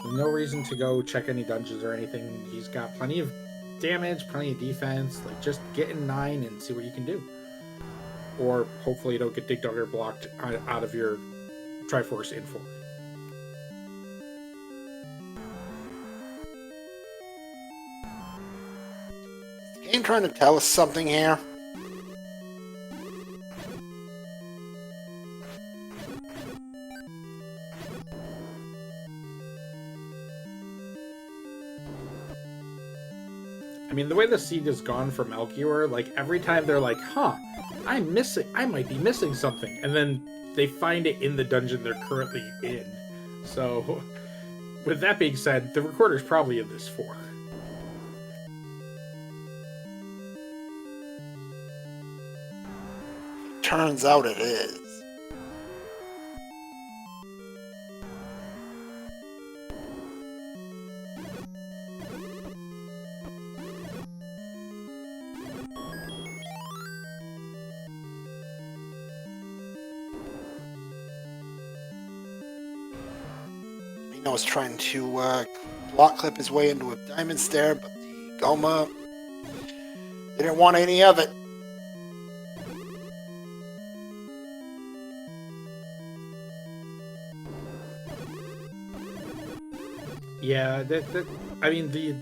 There's no reason to go check any dungeons or anything. He's got plenty of damage, plenty of defense. Like, just get in 9 and see what you can do. or hopefully you don't get Dig Dugger blocked out of your Triforce in 4. Is the game trying to tell us something here? I mean, the way the seed has gone for Malchior, like, every time they're like, huh, I might be missing something, and then they find it in the dungeon they're currently in. So, with that being said, the recorder's probably in this 4. Turns out it is. Was trying to block clip his way into a diamond stair, but the Goma didn't want any of it. Yeah, I mean, the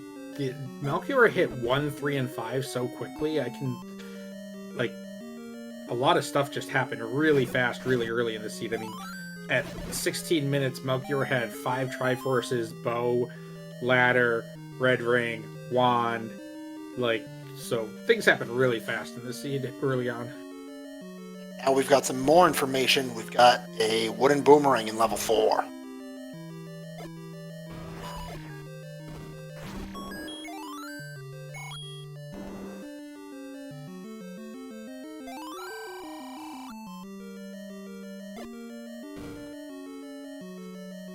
Malchior hit 1, 3, and 5 so quickly, I can, like, a lot of stuff just happened really fast, really early in the seed. I mean, at 16 minutes, Malchior had 5 Triforces, bow, ladder, red ring, wand, like, so things happened really fast in the seed early on. Now we've got some more information. We've got a wooden boomerang in level 4.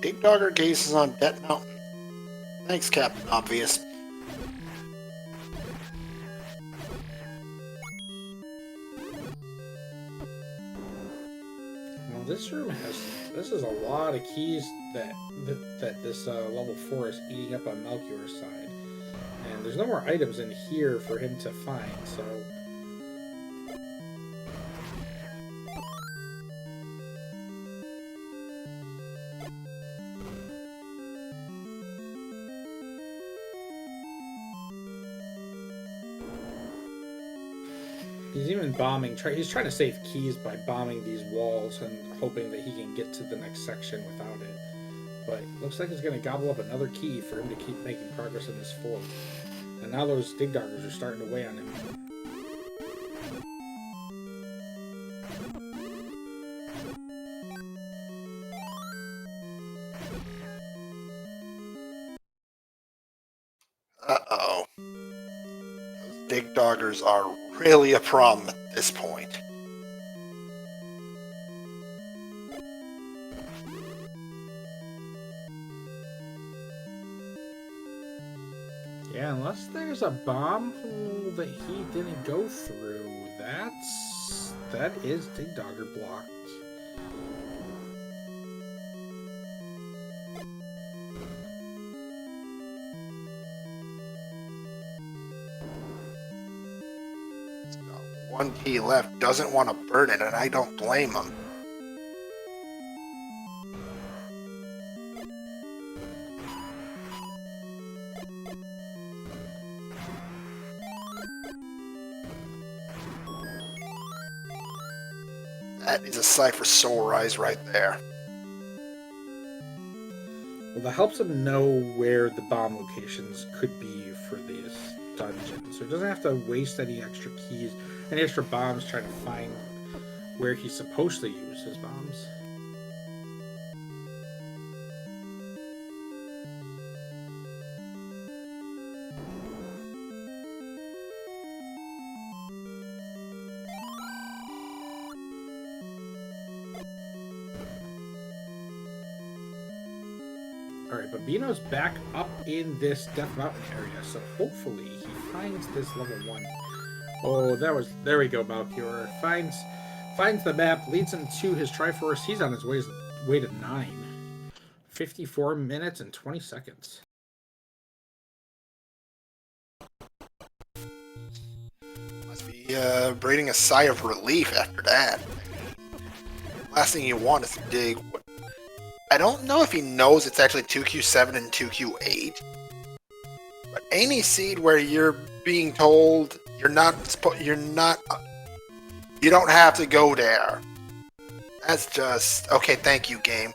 Dig Dogger gazes on Debt Mountain. Thanks, Captain Obvious. Well, this room this is a lot of keys that this level 4 is eating up on Malchior's side. And there's no more items in here for him to find, so... He's even bombing. He's trying to save keys by bombing these walls and hoping that he can get to the next section without it. But looks like he's going to gobble up another key for him to keep making progress in this fort. And now those Dig Doggers are starting to weigh on him. Uh-oh. Those Dig Doggers are really a problem at this point. Yeah, unless there's a bomb hole that he didn't go through, that is Dig Dogger blocked. He's got one key left, doesn't want to burn it, and I don't blame him. That is a Cypher Soul Rise right there. Well, that helps him know where the bomb locations could be for this dungeon. So he doesn't have to waste any extra keys, any extra bombs trying to find where he's supposed to use his bombs. Alright, but Bino's back up in this Death Mountain area, so hopefully he finds this level 1. Oh, there we go, Malchior. Finds the map, leads him to his Triforce. He's on his way to 9. 54 minutes and 20 seconds. Must be breathing a sigh of relief after that. Last thing you want is to dig. I don't know if he knows it's actually 2Q7 and 2Q8. But any seed where you're being told you don't have to go there. That's just okay. Thank you, game.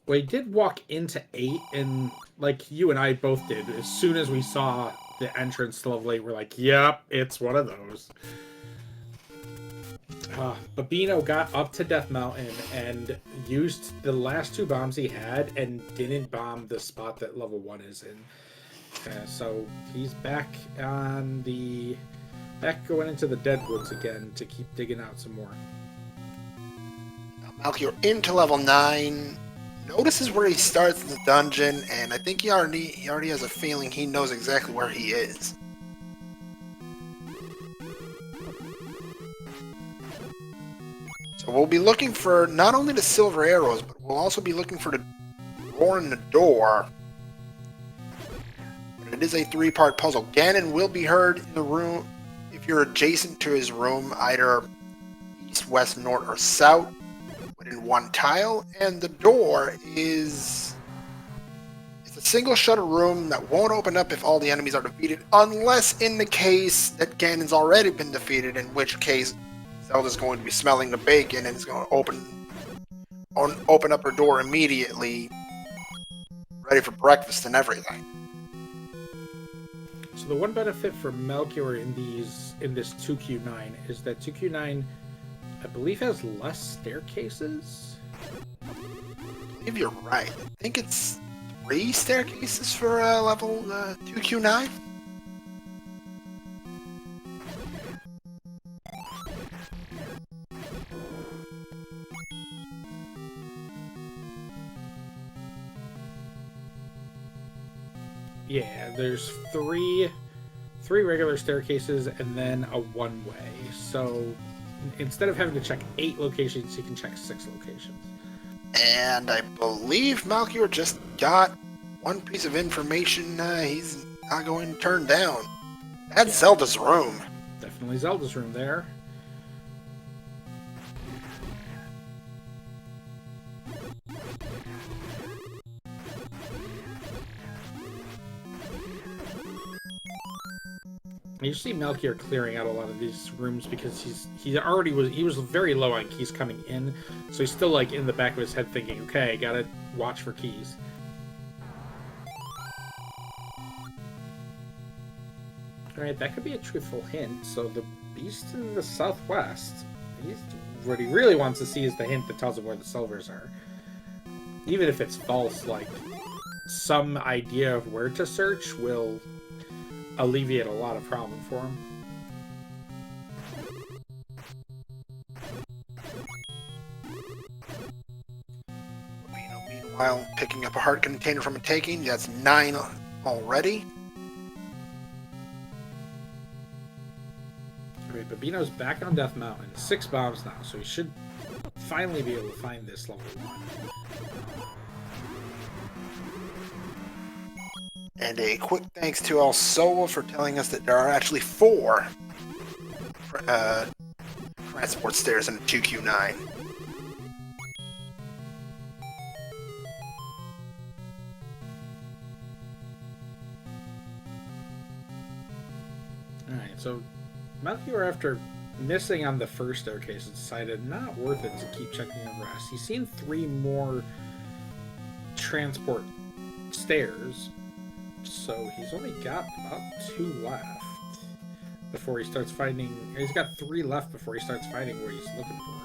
Well, he did walk into 8, and like you and I both did, as soon as we saw the entrance to level 8, we're like, yep, it's one of those. Babino got up to Death Mountain and used the last 2 bombs he had and didn't bomb the spot that level 1 is in. So he's back going into the Deadwoods again to keep digging out some more. Malchior into level 9. Notices where he starts the dungeon, and I think he already has a feeling he knows exactly where he is. So we'll be looking for not only the silver arrows, but we'll also be looking for the door in the door. But it is a 3-part puzzle. Ganon will be heard in the room if you're adjacent to his room, either east, west, north, or south, within 1 tile. And the door is a single shutter room that won't open up if all the enemies are defeated, unless in the case that Ganon's already been defeated, in which case Zelda's going to be smelling the bacon and is going to open up her door immediately, ready for breakfast and everything. So the one benefit for Malchior in this 2Q9 is that 2Q9, I believe, has less staircases. I believe you're right. I think it's 3 staircases for level 2Q9. Yeah, there's three regular staircases and then a one-way. So instead of having to check 8 locations, you can check 6 locations. And I believe Malchior just got one piece of information he's not going to turn down. That's Zelda's room. Definitely Zelda's room there. You see Malchior clearing out a lot of these rooms because he was very low on keys coming in, so he's still like in the back of his head thinking, okay, gotta watch for keys. Alright, that could be a truthful hint. So the beast in the southwest, what he really wants to see is the hint that tells him where the silvers are. Even if it's false, like, some idea of where to search will alleviate a lot of problem for him. Meanwhile, picking up a heart container from a taking, that's 9 already. Alright, Babino's back on Death Mountain. 6 bombs now, so he should finally be able to find this level 1. And a quick thanks to El Solo for telling us that there are actually 4 transport stairs in 2Q9. Alright, so Malchior, after missing on the first staircase, decided not worth it to keep checking the rest. He's seen 3 more transport stairs, so he's only got about 2 left before he starts finding. He's got 3 left before he starts finding what he's looking for.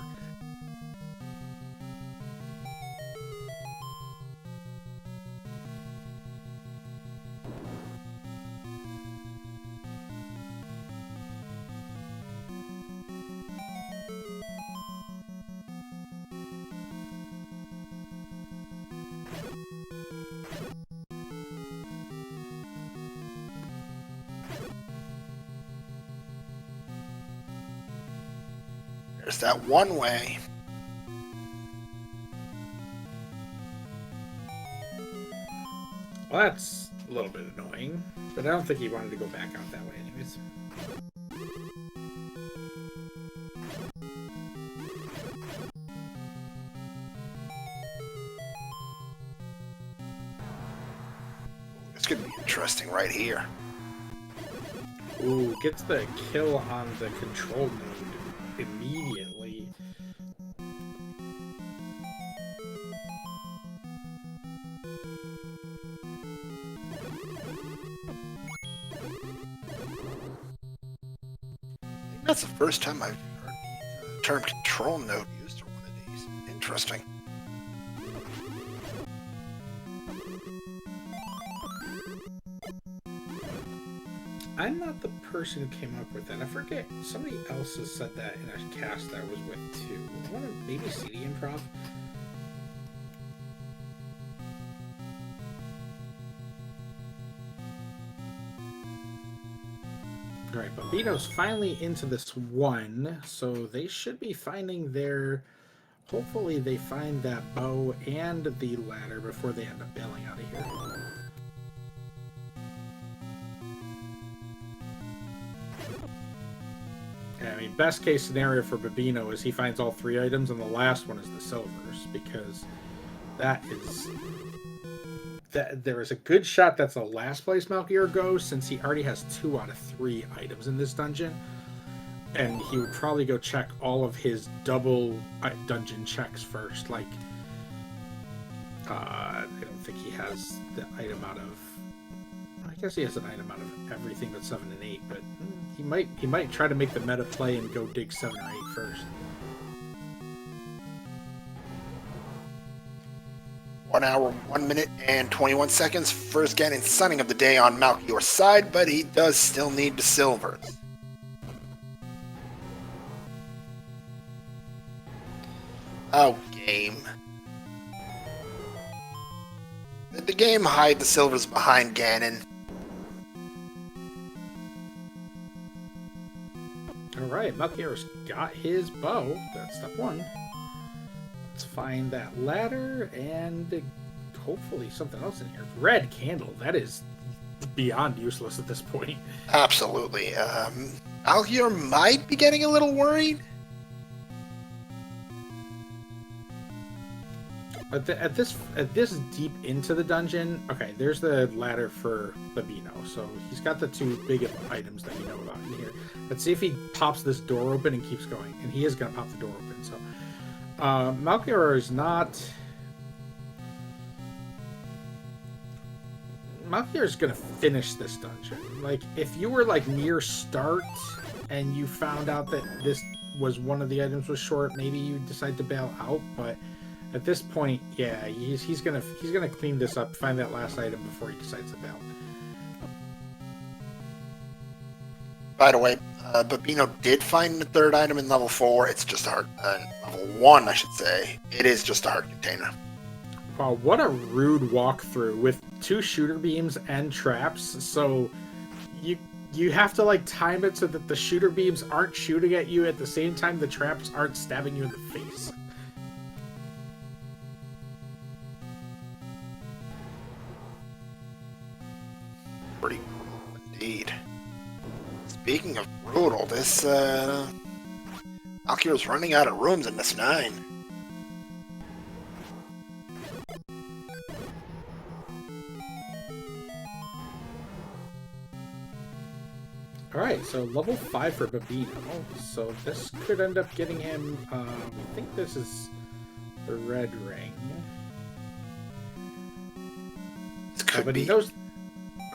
There's that one way. Well, that's a little bit annoying, but I don't think he wanted to go back out that way anyways. could be interesting right here. Ooh, gets the kill on the control node immediately. That's the first time I've heard the term control node used for one of these. Interesting. I'm not the person who came up with that. I forget. Somebody else has said that in a cast that I was with too. I want to maybe CD Improv. Alright, Bobino's finally into this one, so they should be finding their... Hopefully they find that bow and the ladder before they end up bailing out of here. I mean, best case scenario for Bobino is he finds all 3 items, and the last one is the silvers, because that is... there is a good shot that's the last place Malchior goes, since he already has 2 out of 3 items in this dungeon. And he would probably go check all of his double dungeon checks first. Like, I don't think he has the item out of... I guess he has an item out of everything but 7 and 8, but he might try to make the meta play and go dig 7 or 8 first. 1 hour, 1 minute, and 21 seconds. First getting sunning of the day on Malchior's side, but he does still need the silvers. Oh, game. Did the game hide the silvers behind Ganon? Alright, Malchior's got his bow. That's step 1. Let's find that ladder and hopefully something else in here. Red candle. That is beyond useless at this point. Absolutely. Malchior might be getting a little worried. At this deep into the dungeon, okay, there's the ladder for Bobino. So he's got the 2 big items that you know about in here. Let's see if he pops this door open and keeps going. And he is going to pop the door open, so... Malchior is not... Malchior is going to finish this dungeon. Like, if you were, like, near start and you found out that this was one of the items was short, maybe you decide to bail out, but at this point, yeah, he's gonna clean this up, find that last item before he decides to bail. By the way, Bobino did find the 3rd item in level 4. It's just a heart... level 1, I should say. It is just a heart container. Wow, what a rude walkthrough with 2 shooter beams and traps. So you have to, like, time it so that the shooter beams aren't shooting at you at the same time the traps aren't stabbing you in the face. Pretty brutal indeed. Speaking of brutal, this Malchior's running out of rooms in this 9. Alright, so level 5 for Bobino. So this could end up getting him, I think this is the red ring. This could But be... he knows...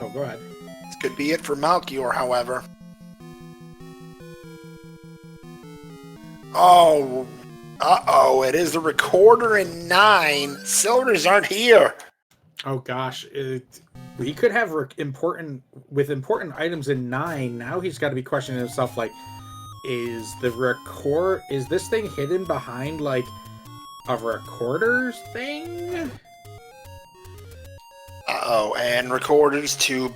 Oh, go ahead. This could be it for Malchior, however. Oh, uh-oh, it is the recorder in 9. Silvers aren't here. Oh gosh, we could have important items in 9. Now he's got to be questioning himself, like, is this thing hidden behind, like, a recorder's thing? Uh-oh, and recorders to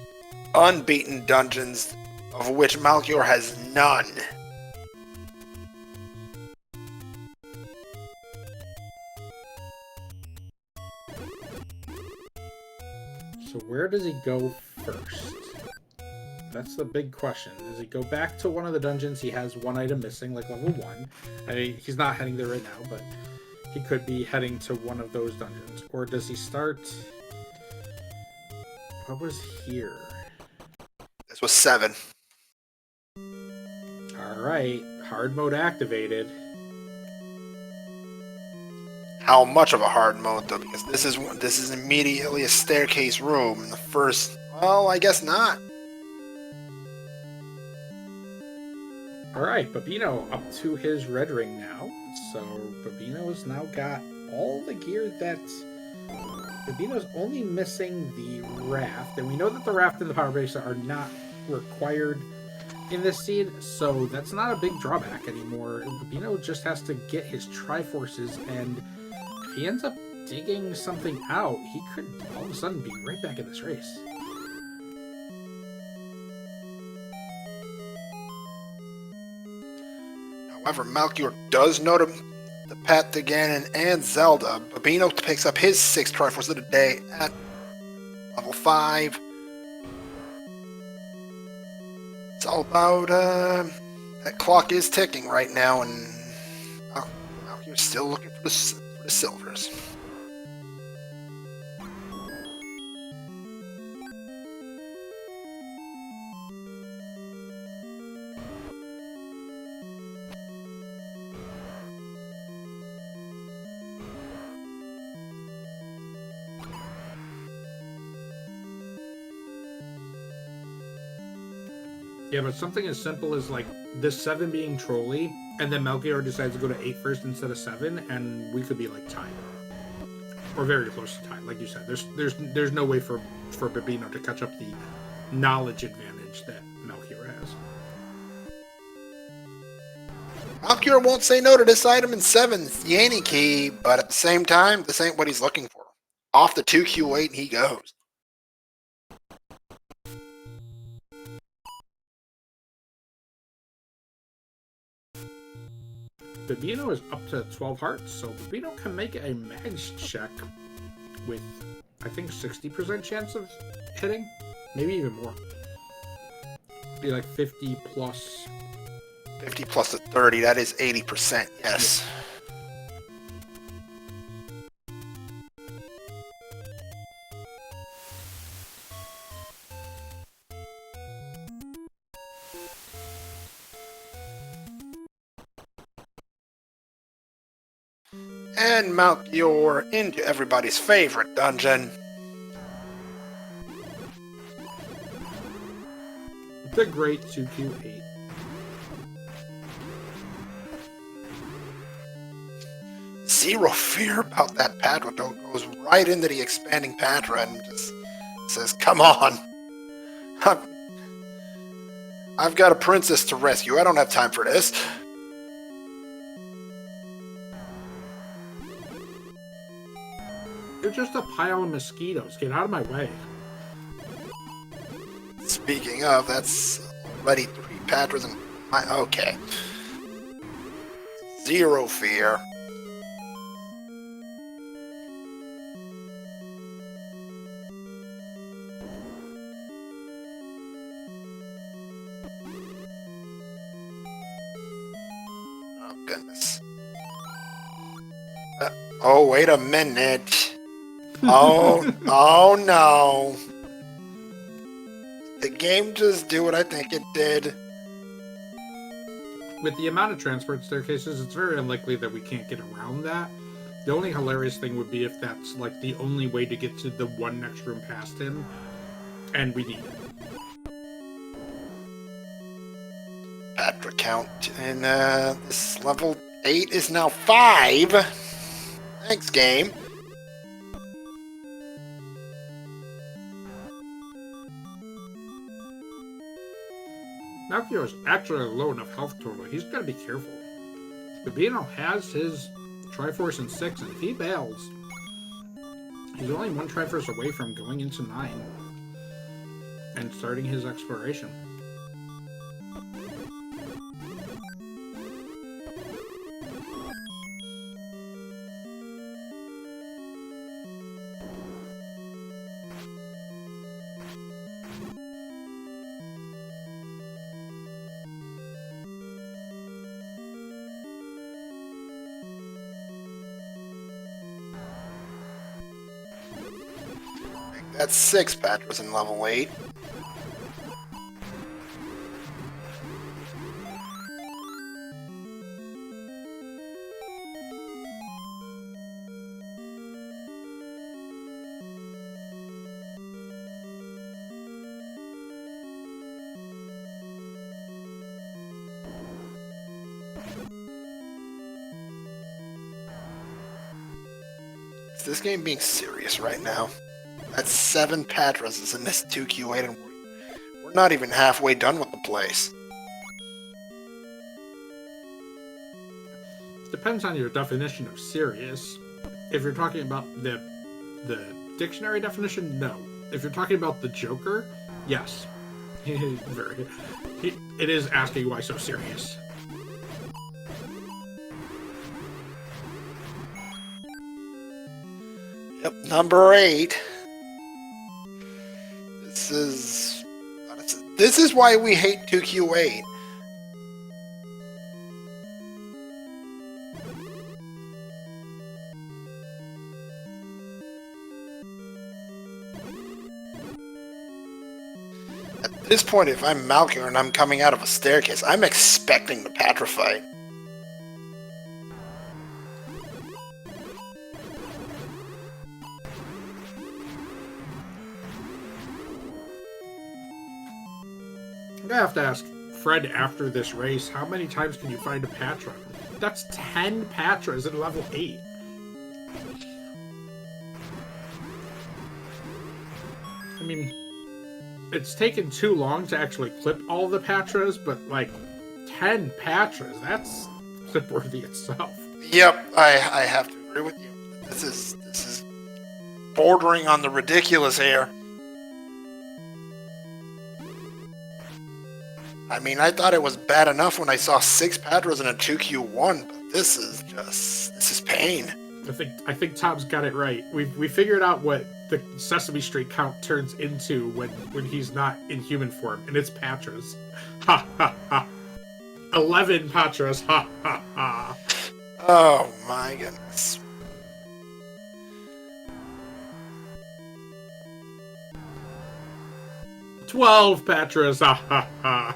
unbeaten dungeons, of which Malchior has none. So where does he go first? That's the big question. Does he go back to one of the dungeons? He has 1 item missing, like level 1. I mean, he's not heading there right now, but he could be heading to one of those dungeons. Or does he start... what was here? This was 7. All right, hard mode activated. How much of a hard mode though? Because this is immediately a staircase room. And the first, well, I guess not. All right, Babino up to his red ring now. So Babino's now got all the gear that... Babino's only missing the raft, and we know that the raft and the power bracelet are not required in this seed, so that's not a big drawback anymore. Babino just has to get his Triforces, and if he ends up digging something out, he could all of a sudden be right back in this race. However, Malchior does note the Pat the Ganon and Zelda. Babino picks up his 6th Triforce of the day at level 5. It's all about, that clock is ticking right now, and Malchior's still looking for the silvers. Yeah, but something as simple as like this 7 being Trolley, and then Malchior decides to go to 8 first instead of 7, and we could be like tied, or very close to tied. Like you said, there's no way for Babino to catch up the knowledge advantage that Malchior has. Malchior won't say no to this item in 7's Yanny key, but at the same time, this ain't what he's looking for. Off the 2Q8 he goes. Babino is up to 12 hearts, so Babino can make a mags check with, I think, 60% chance of hitting, maybe even more. Be like 50 plus. 50 plus the 30, that is 80%, yes. Yeah. And Malchior into everybody's favorite dungeon. The great 2Q8. Zero fear about that Patra. Goes right into the expanding Patra and just says, come on. I've got a princess to rescue. I don't have time for this. You're just a pile of mosquitoes. Get out of my way. Speaking of, that's already 3 Patras and okay. Zero fear. Oh goodness. Oh, wait a minute. Oh no. The game just do what I think it did. With the amount of transport staircases, it's very unlikely that we can't get around that. The only hilarious thing would be if that's like the only way to get to the one next room past him, and we need it. Patra count in this level 8 is now 5. Thanks, game. Malchior is actually a low enough health total. He's got to be careful. Babino has his Triforce in 6, and if he bails, he's only 1 Triforce away from going into 9 and starting his exploration. That's 6 Patras in level 8. Is this game being serious right now? That's 7 Patras in this 2Q8 and we're not even halfway done with the place. Depends on your definition of serious. If you're talking about the dictionary definition, no. If you're talking about the Joker, yes. It is asking why so serious. Yep, number 8. This is why we hate 2Q8. At this point, if I'm Malchior and I'm coming out of a staircase, I'm expecting the Patra fight. I'm gonna have to ask Fred after this race, how many times can you find a Patra? That's 10 Patras at level 8. I mean, it's taken too long to actually clip all the Patras, but like 10 Patras, that's clip worthy itself. Yep, I have to agree with you. This is bordering on the ridiculous here. I mean, I thought it was bad enough when I saw 6 Patras in a 2Q1, but this is pain. I think Tom's got it right. We figured out what the Sesame Street count turns into when he's not in human form, and it's Patras. Ha ha ha. 11 Patras. Ha ha ha. Oh my goodness. "12 Patras. Ha ha ha.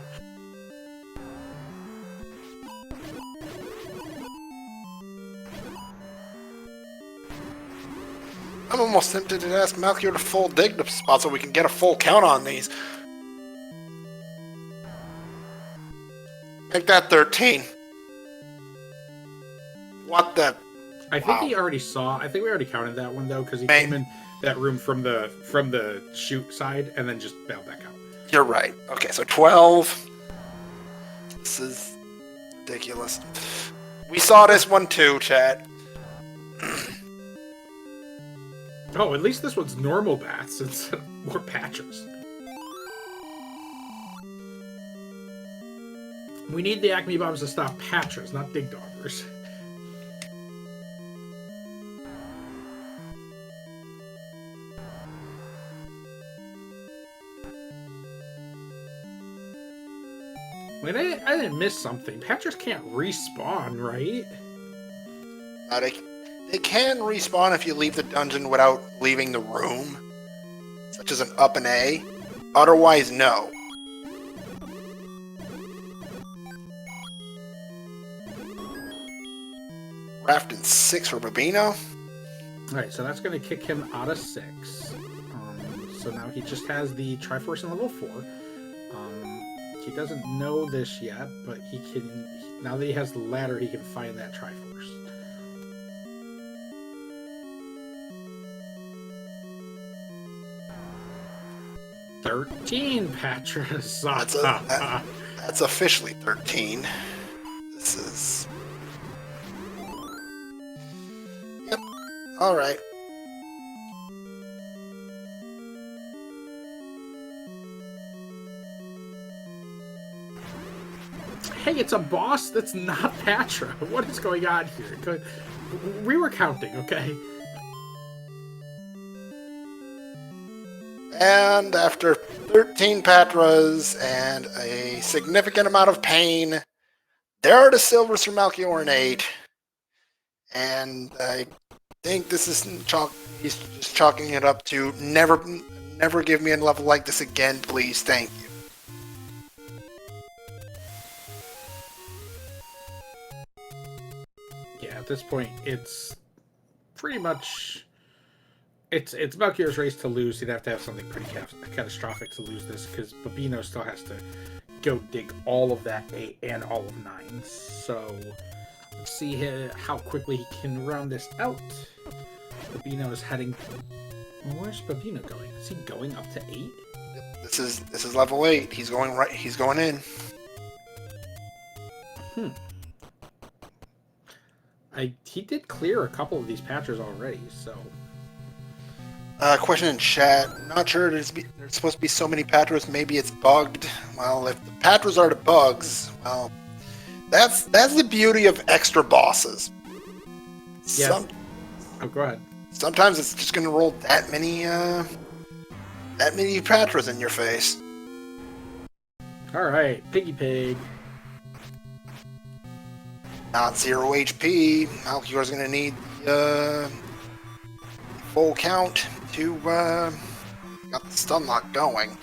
I'm almost tempted to ask Malchior to full dig the spot so we can get a full count on these. Make that 13. What the? I think he already saw. I think we already counted that one though, because he came in that room from the shoot side and then just bailed back out. You're right. Okay, so 12. This is ridiculous. We saw this one too, chat. Oh, at least this one's normal bats instead of more Patras. We need the Acme Bombs to stop Patras, not Dig Doggers. Wait, I didn't miss something. Patras can't respawn, right? They can respawn if you leave the dungeon without leaving the room, such as an up and A. Otherwise, no. Raft in 6 for Babino. Alright, so that's going to kick him out of 6. So now he just has the Triforce in level 4. He doesn't know this yet, but he can. Now that he has the ladder, he can find that Triforce. 13 Patras. That's officially 13. This is... Yep. Alright. Hey, it's a boss that's not Patra. What is going on here? We were counting, okay? And after 13 Patras and a significant amount of pain, there are the silvers for Malchior in 8. And think this is he's just chalking it up to never give me a level like this again, please. Thank you. Yeah, at this point, it's pretty much it's Malchior's race to lose. He'd have to have something pretty catastrophic to lose this, because Bobino still has to go dig all of that 8 and all of 9. So let's see how quickly he can round this out. Bobino is heading. Where's Bobino going? Is he going up to 8? This is level 8. He's going right. He's going in. He did clear a couple of these patches already, so. Question in chat. Not sure there's supposed to be so many patras. Maybe it's bugged. Well, if the patras are the bugs, well, that's the beauty of extra bosses. Yeah. Go ahead. Sometimes it's just going to roll that many patras in your face. All right, Piggy Pig. Not 0 HP. Malchior's going to need full count to got the stun lock going.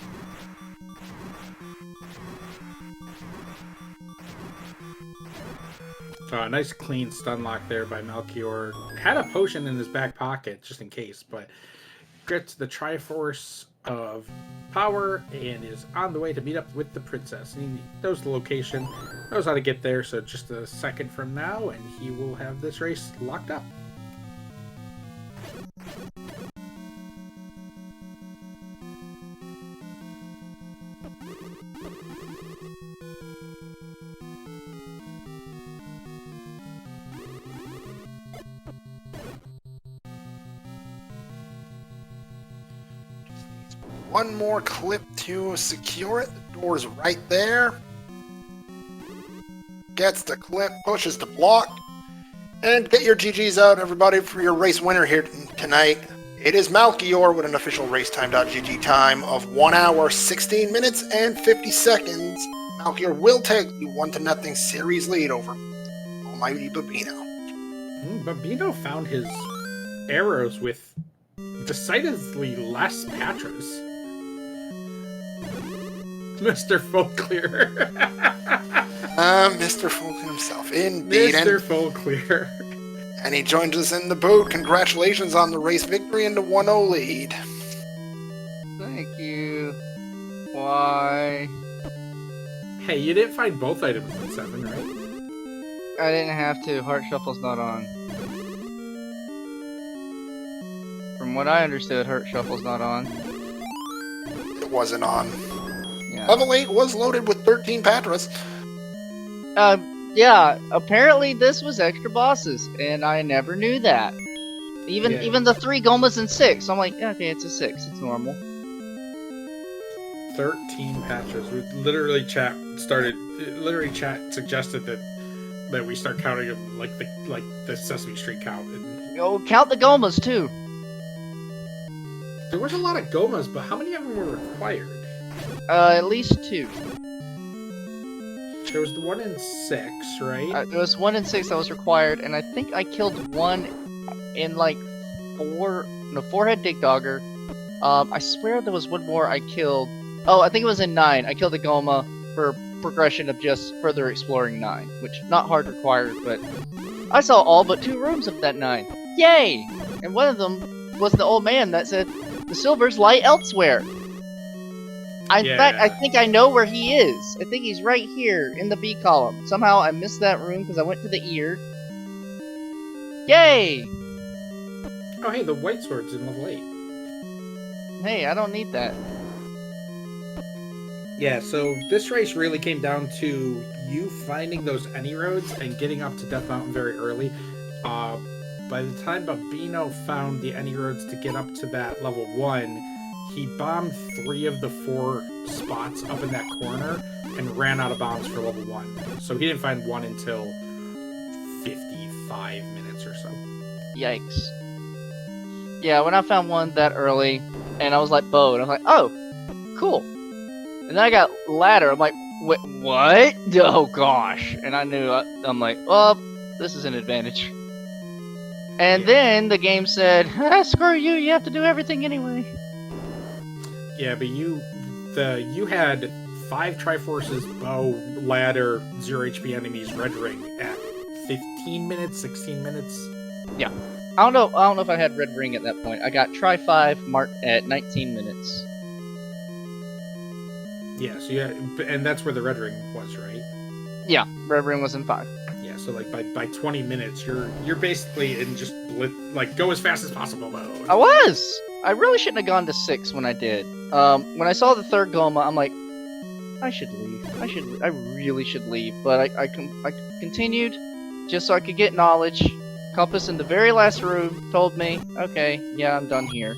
Nice clean stun lock there by Malchior. Had a potion in his back pocket just in case, but gets the Triforce of Power and is on the way to meet up with the princess. He knows the location, knows how to get there, so just a second from now and he will have this race locked up. One more clip to secure it. The door's right there. Gets the clip, pushes the block. And get your GGs out, everybody, for your race winner here tonight. It is Malchior with an official racetime.gg time of 1 hour, 16 minutes, and 50 seconds. Malchior will take the 1-0 series lead over AlmightyBobino. Bobino found his arrows with decidedly less patras. Mr. Folklear. Mr. Folk himself, indeed. Mr. Folklear. And he joins us in the boat. Congratulations on the race victory and the 1-0 lead. Thank you. Why? Hey, you didn't find both items in 7, right? I didn't have to. Heart Shuffle's not on. From what I understood, Heart Shuffle's not on. It wasn't on. Yeah. Level 8 was loaded with 13 patras. Yeah, apparently this was extra bosses, and I never knew that. Even the 3 Gomas and 6, I'm like, yeah, okay, it's a 6, it's normal. 13 patches. Literally chat suggested that we start counting them like the Sesame Street count. And Oh, count the Gomas too. there was a lot of Gomas, but how many of them were required? At least 2. There was the 1 in 6, right? There was 1 in 6 that was required, and I think I killed 1 in like 4-head Dig Dogger. I swear there was 1 more I killed. Oh, I think it was in 9. I killed a Goma for progression of just further exploring 9, which not hard required, but I saw all but 2 rooms of that 9. Yay! And one of them was the old man that said, "The silvers lie elsewhere." In fact, I think I know where he is. I think he's right here in the B column. Somehow I missed that room because I went to the ear. Yay! Oh, hey, the white sword's in level 8. Hey, I don't need that. Yeah, so this race really came down to you finding those any roads and getting up to Death Mountain very early. By the time Bobino found the any roads to get up to that level 1, he bombed 3 of the 4 spots up in that corner and ran out of bombs for level 1. So he didn't find 1 until 55 minutes or so. Yikes. Yeah, when I found 1 that early, and I was like, bow, and I was like, oh, cool. And then I got ladder, I'm like, wait, what? Oh gosh. And I knew, I'm like, well, this is an advantage. And then the game said, screw you, you have to do everything anyway. Yeah, but you had 5 Triforces, bow, ladder, 0 HP enemies, red ring at 15 minutes, 16 minutes. Yeah. I don't know if I had red ring at that point. I got try 5 marked at 19 minutes. Yeah, so and that's where the red ring was, right? Yeah, red ring was in 5. Yeah, so like by 20 minutes, you're basically in just go as fast as possible mode. I was. I really shouldn't have gone to 6 when I did. When I saw the third Goma, I'm like, I should leave. I really should leave. But I continued just so I could get knowledge. Compass in the very last room told me, okay, yeah, I'm done here.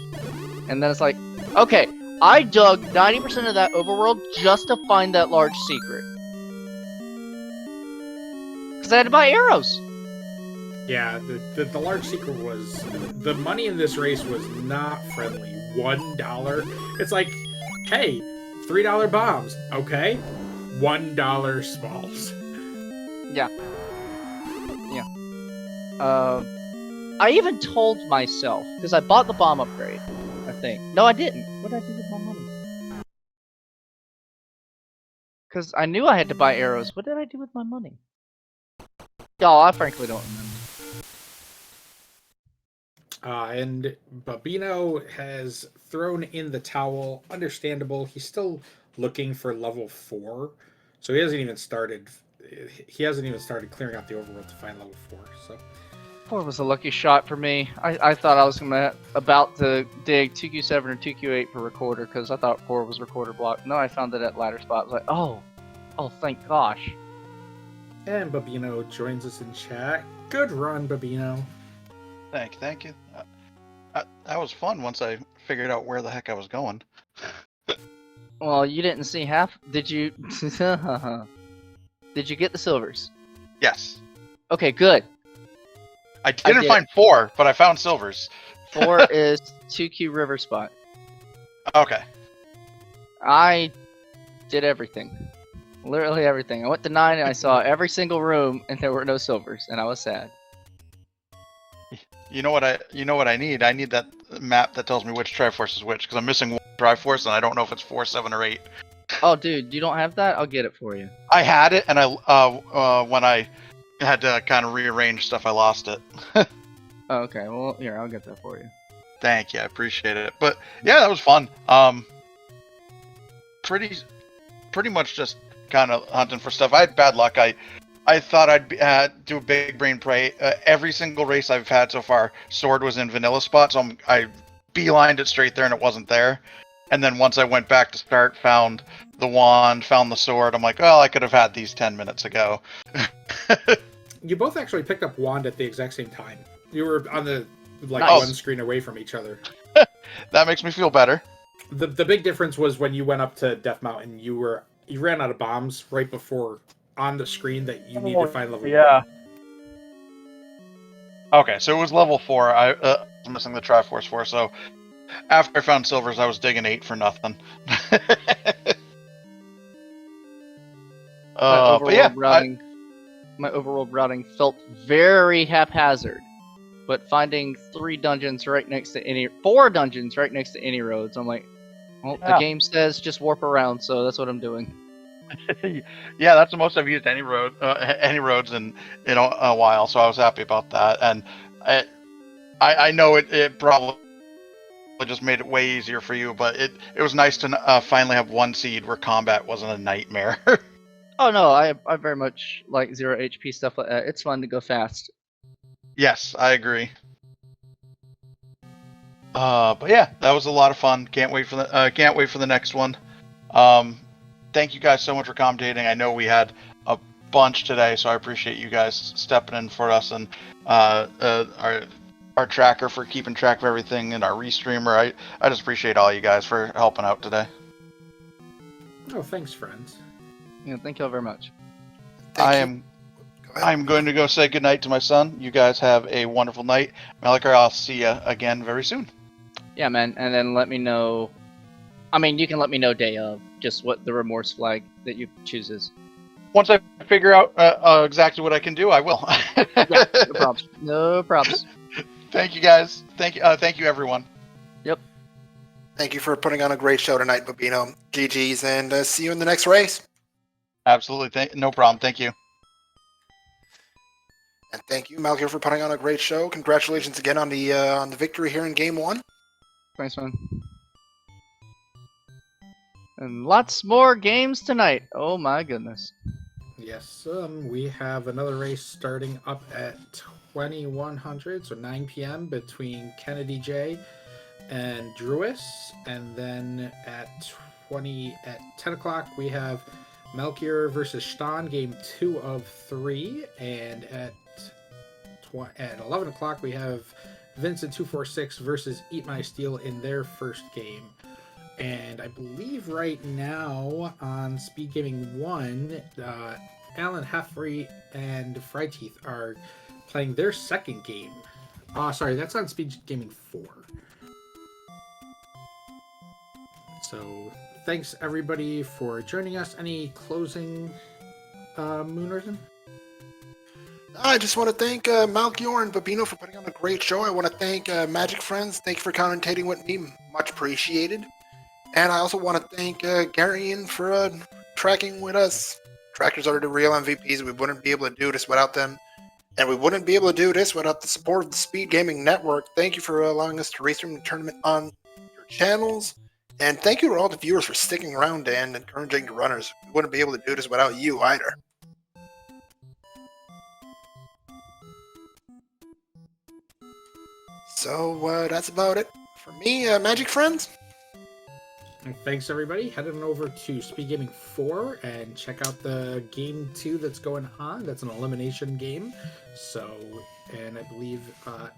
And then it's like, okay, I dug 90% of that overworld just to find that large secret. Because I had to buy arrows. Yeah, the large secret was... The money in this race was not friendly. $1. It's like, hey, $3 bombs. Okay. $1 smalls. Yeah. Yeah. I even told myself, because I bought the bomb upgrade, I think. No, I didn't. What did I do with my money? Because I knew I had to buy arrows. What did I do with my money? Oh, I frankly don't remember. And Babino has thrown in the towel. Understandable. He's still looking for level 4. So he hasn't even started clearing out the overworld to find level 4. So 4 was a lucky shot for me. I thought I was about to dig 2Q7 or 2Q8 for recorder because I thought 4 was recorder block. No, I found it at ladder spot. I was like, oh, thank gosh. And Babino joins us in chat. Good run, Babino. Thank you. That was fun once I figured out where the heck I was going. Well, you didn't see half. Did you? Did you get the silvers? Yes. Okay, good. I didn't find 4, but I found silvers. 4 is 2Q river spot. Okay. I did everything. Literally everything. I went to 9 and I saw every single room and there were no silvers and I was sad. You know what I need? I need that map that tells me which Triforce is which, because I'm missing one Triforce and I don't know if it's 4, 7, or 8. Oh, dude, you don't have that? I'll get it for you. I had it, and when I had to kind of rearrange stuff, I lost it. Oh, okay, well, here, I'll get that for you. Thank you, I appreciate it. But yeah, that was fun. Pretty much just kind of hunting for stuff. I had bad luck. I thought I'd do a big brain play. Every single race I've had so far, sword was in vanilla spot, so I beelined it straight there and it wasn't there. And then once I went back to start, found the wand, found the sword, I'm like, well, I could have had these 10 minutes ago. You both actually picked up wand at the exact same time. You were on the Nice. one screen away from each other. That makes me feel better. The big difference was when you went up to Death Mountain, you ran out of bombs right before on the screen that you need to find level 1. Okay, so it was level 4. I was missing the Triforce 4, so after I found silvers, I was digging 8 for nothing. But yeah, my overworld routing felt very haphazard, but finding 4 dungeons right next to any roads, I'm like, well, the game says just warp around, so that's what I'm doing. yeah, that's the most I've used any roads in a while, so I was happy about that. And I know it probably just made it way easier for you, but it was nice to finally have one seed where combat wasn't a nightmare. Oh no, I very much like 0 HP stuff like that. It's fun to go fast. Yes, I agree. But yeah, that was a lot of fun. Can't wait for the next one. Thank you guys so much for commentating. I know we had a bunch today, so I appreciate you guys stepping in for us, and our tracker for keeping track of everything, and our restreamer. I just appreciate all you guys for helping out today. Oh, thanks, friends. Yeah, thank you all very much. I'm going to go say goodnight to my son. You guys have a wonderful night. Malchior, I'll see you again very soon. Yeah, man, and then let me know. I mean, you can let me know day of just what the remorse flag that you choose is. Once I figure out exactly what I can do, I will. Yeah, no problems. No problems. Thank you, guys. Thank you, everyone. Thank you for putting on a great show tonight, Bobino. GG's, and see you in the next race. Absolutely. No problem. Thank you. And thank you, Malchior, for putting on a great show. Congratulations again on the victory here in Game 1. Thanks, man. And lots more games tonight. Oh my goodness. Yes, we have another race starting up at 2100, so 9 p.m. between Kennedy J and Druis, and then at 10 o'clock we have Malchior versus Stan, game 2 of 3, and at 11 o'clock we have Vincent 246 versus Eat My Steel in their first game. And I believe right now on Speed Gaming 1, Alan Heffrey and Fryteeth are playing their second game. Sorry, that's on Speed Gaming 4. So thanks everybody for joining us. Any closing, Moonrisen? I just want to thank Malchior and Bobino for putting on a great show. I want to thank Magic Friends. Thank you for commentating with me. Much appreciated. And I also want to thank Garian for tracking with us. Trackers are the real MVPs. We wouldn't be able to do this without them. And we wouldn't be able to do this without the support of the Speed Gaming Network. Thank you for allowing us to restream the tournament on your channels. And thank you to all the viewers for sticking around and encouraging the runners. We wouldn't be able to do this without you either. So that's about it for me, Magic Friends. And thanks everybody. Head on over to Speed Gaming 4 and check out the game 2 that's going on. That's an elimination game. So, and I believe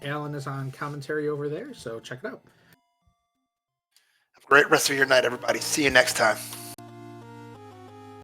Alan is on commentary over there. So check it out. Have a great rest of your night, everybody. See you next time.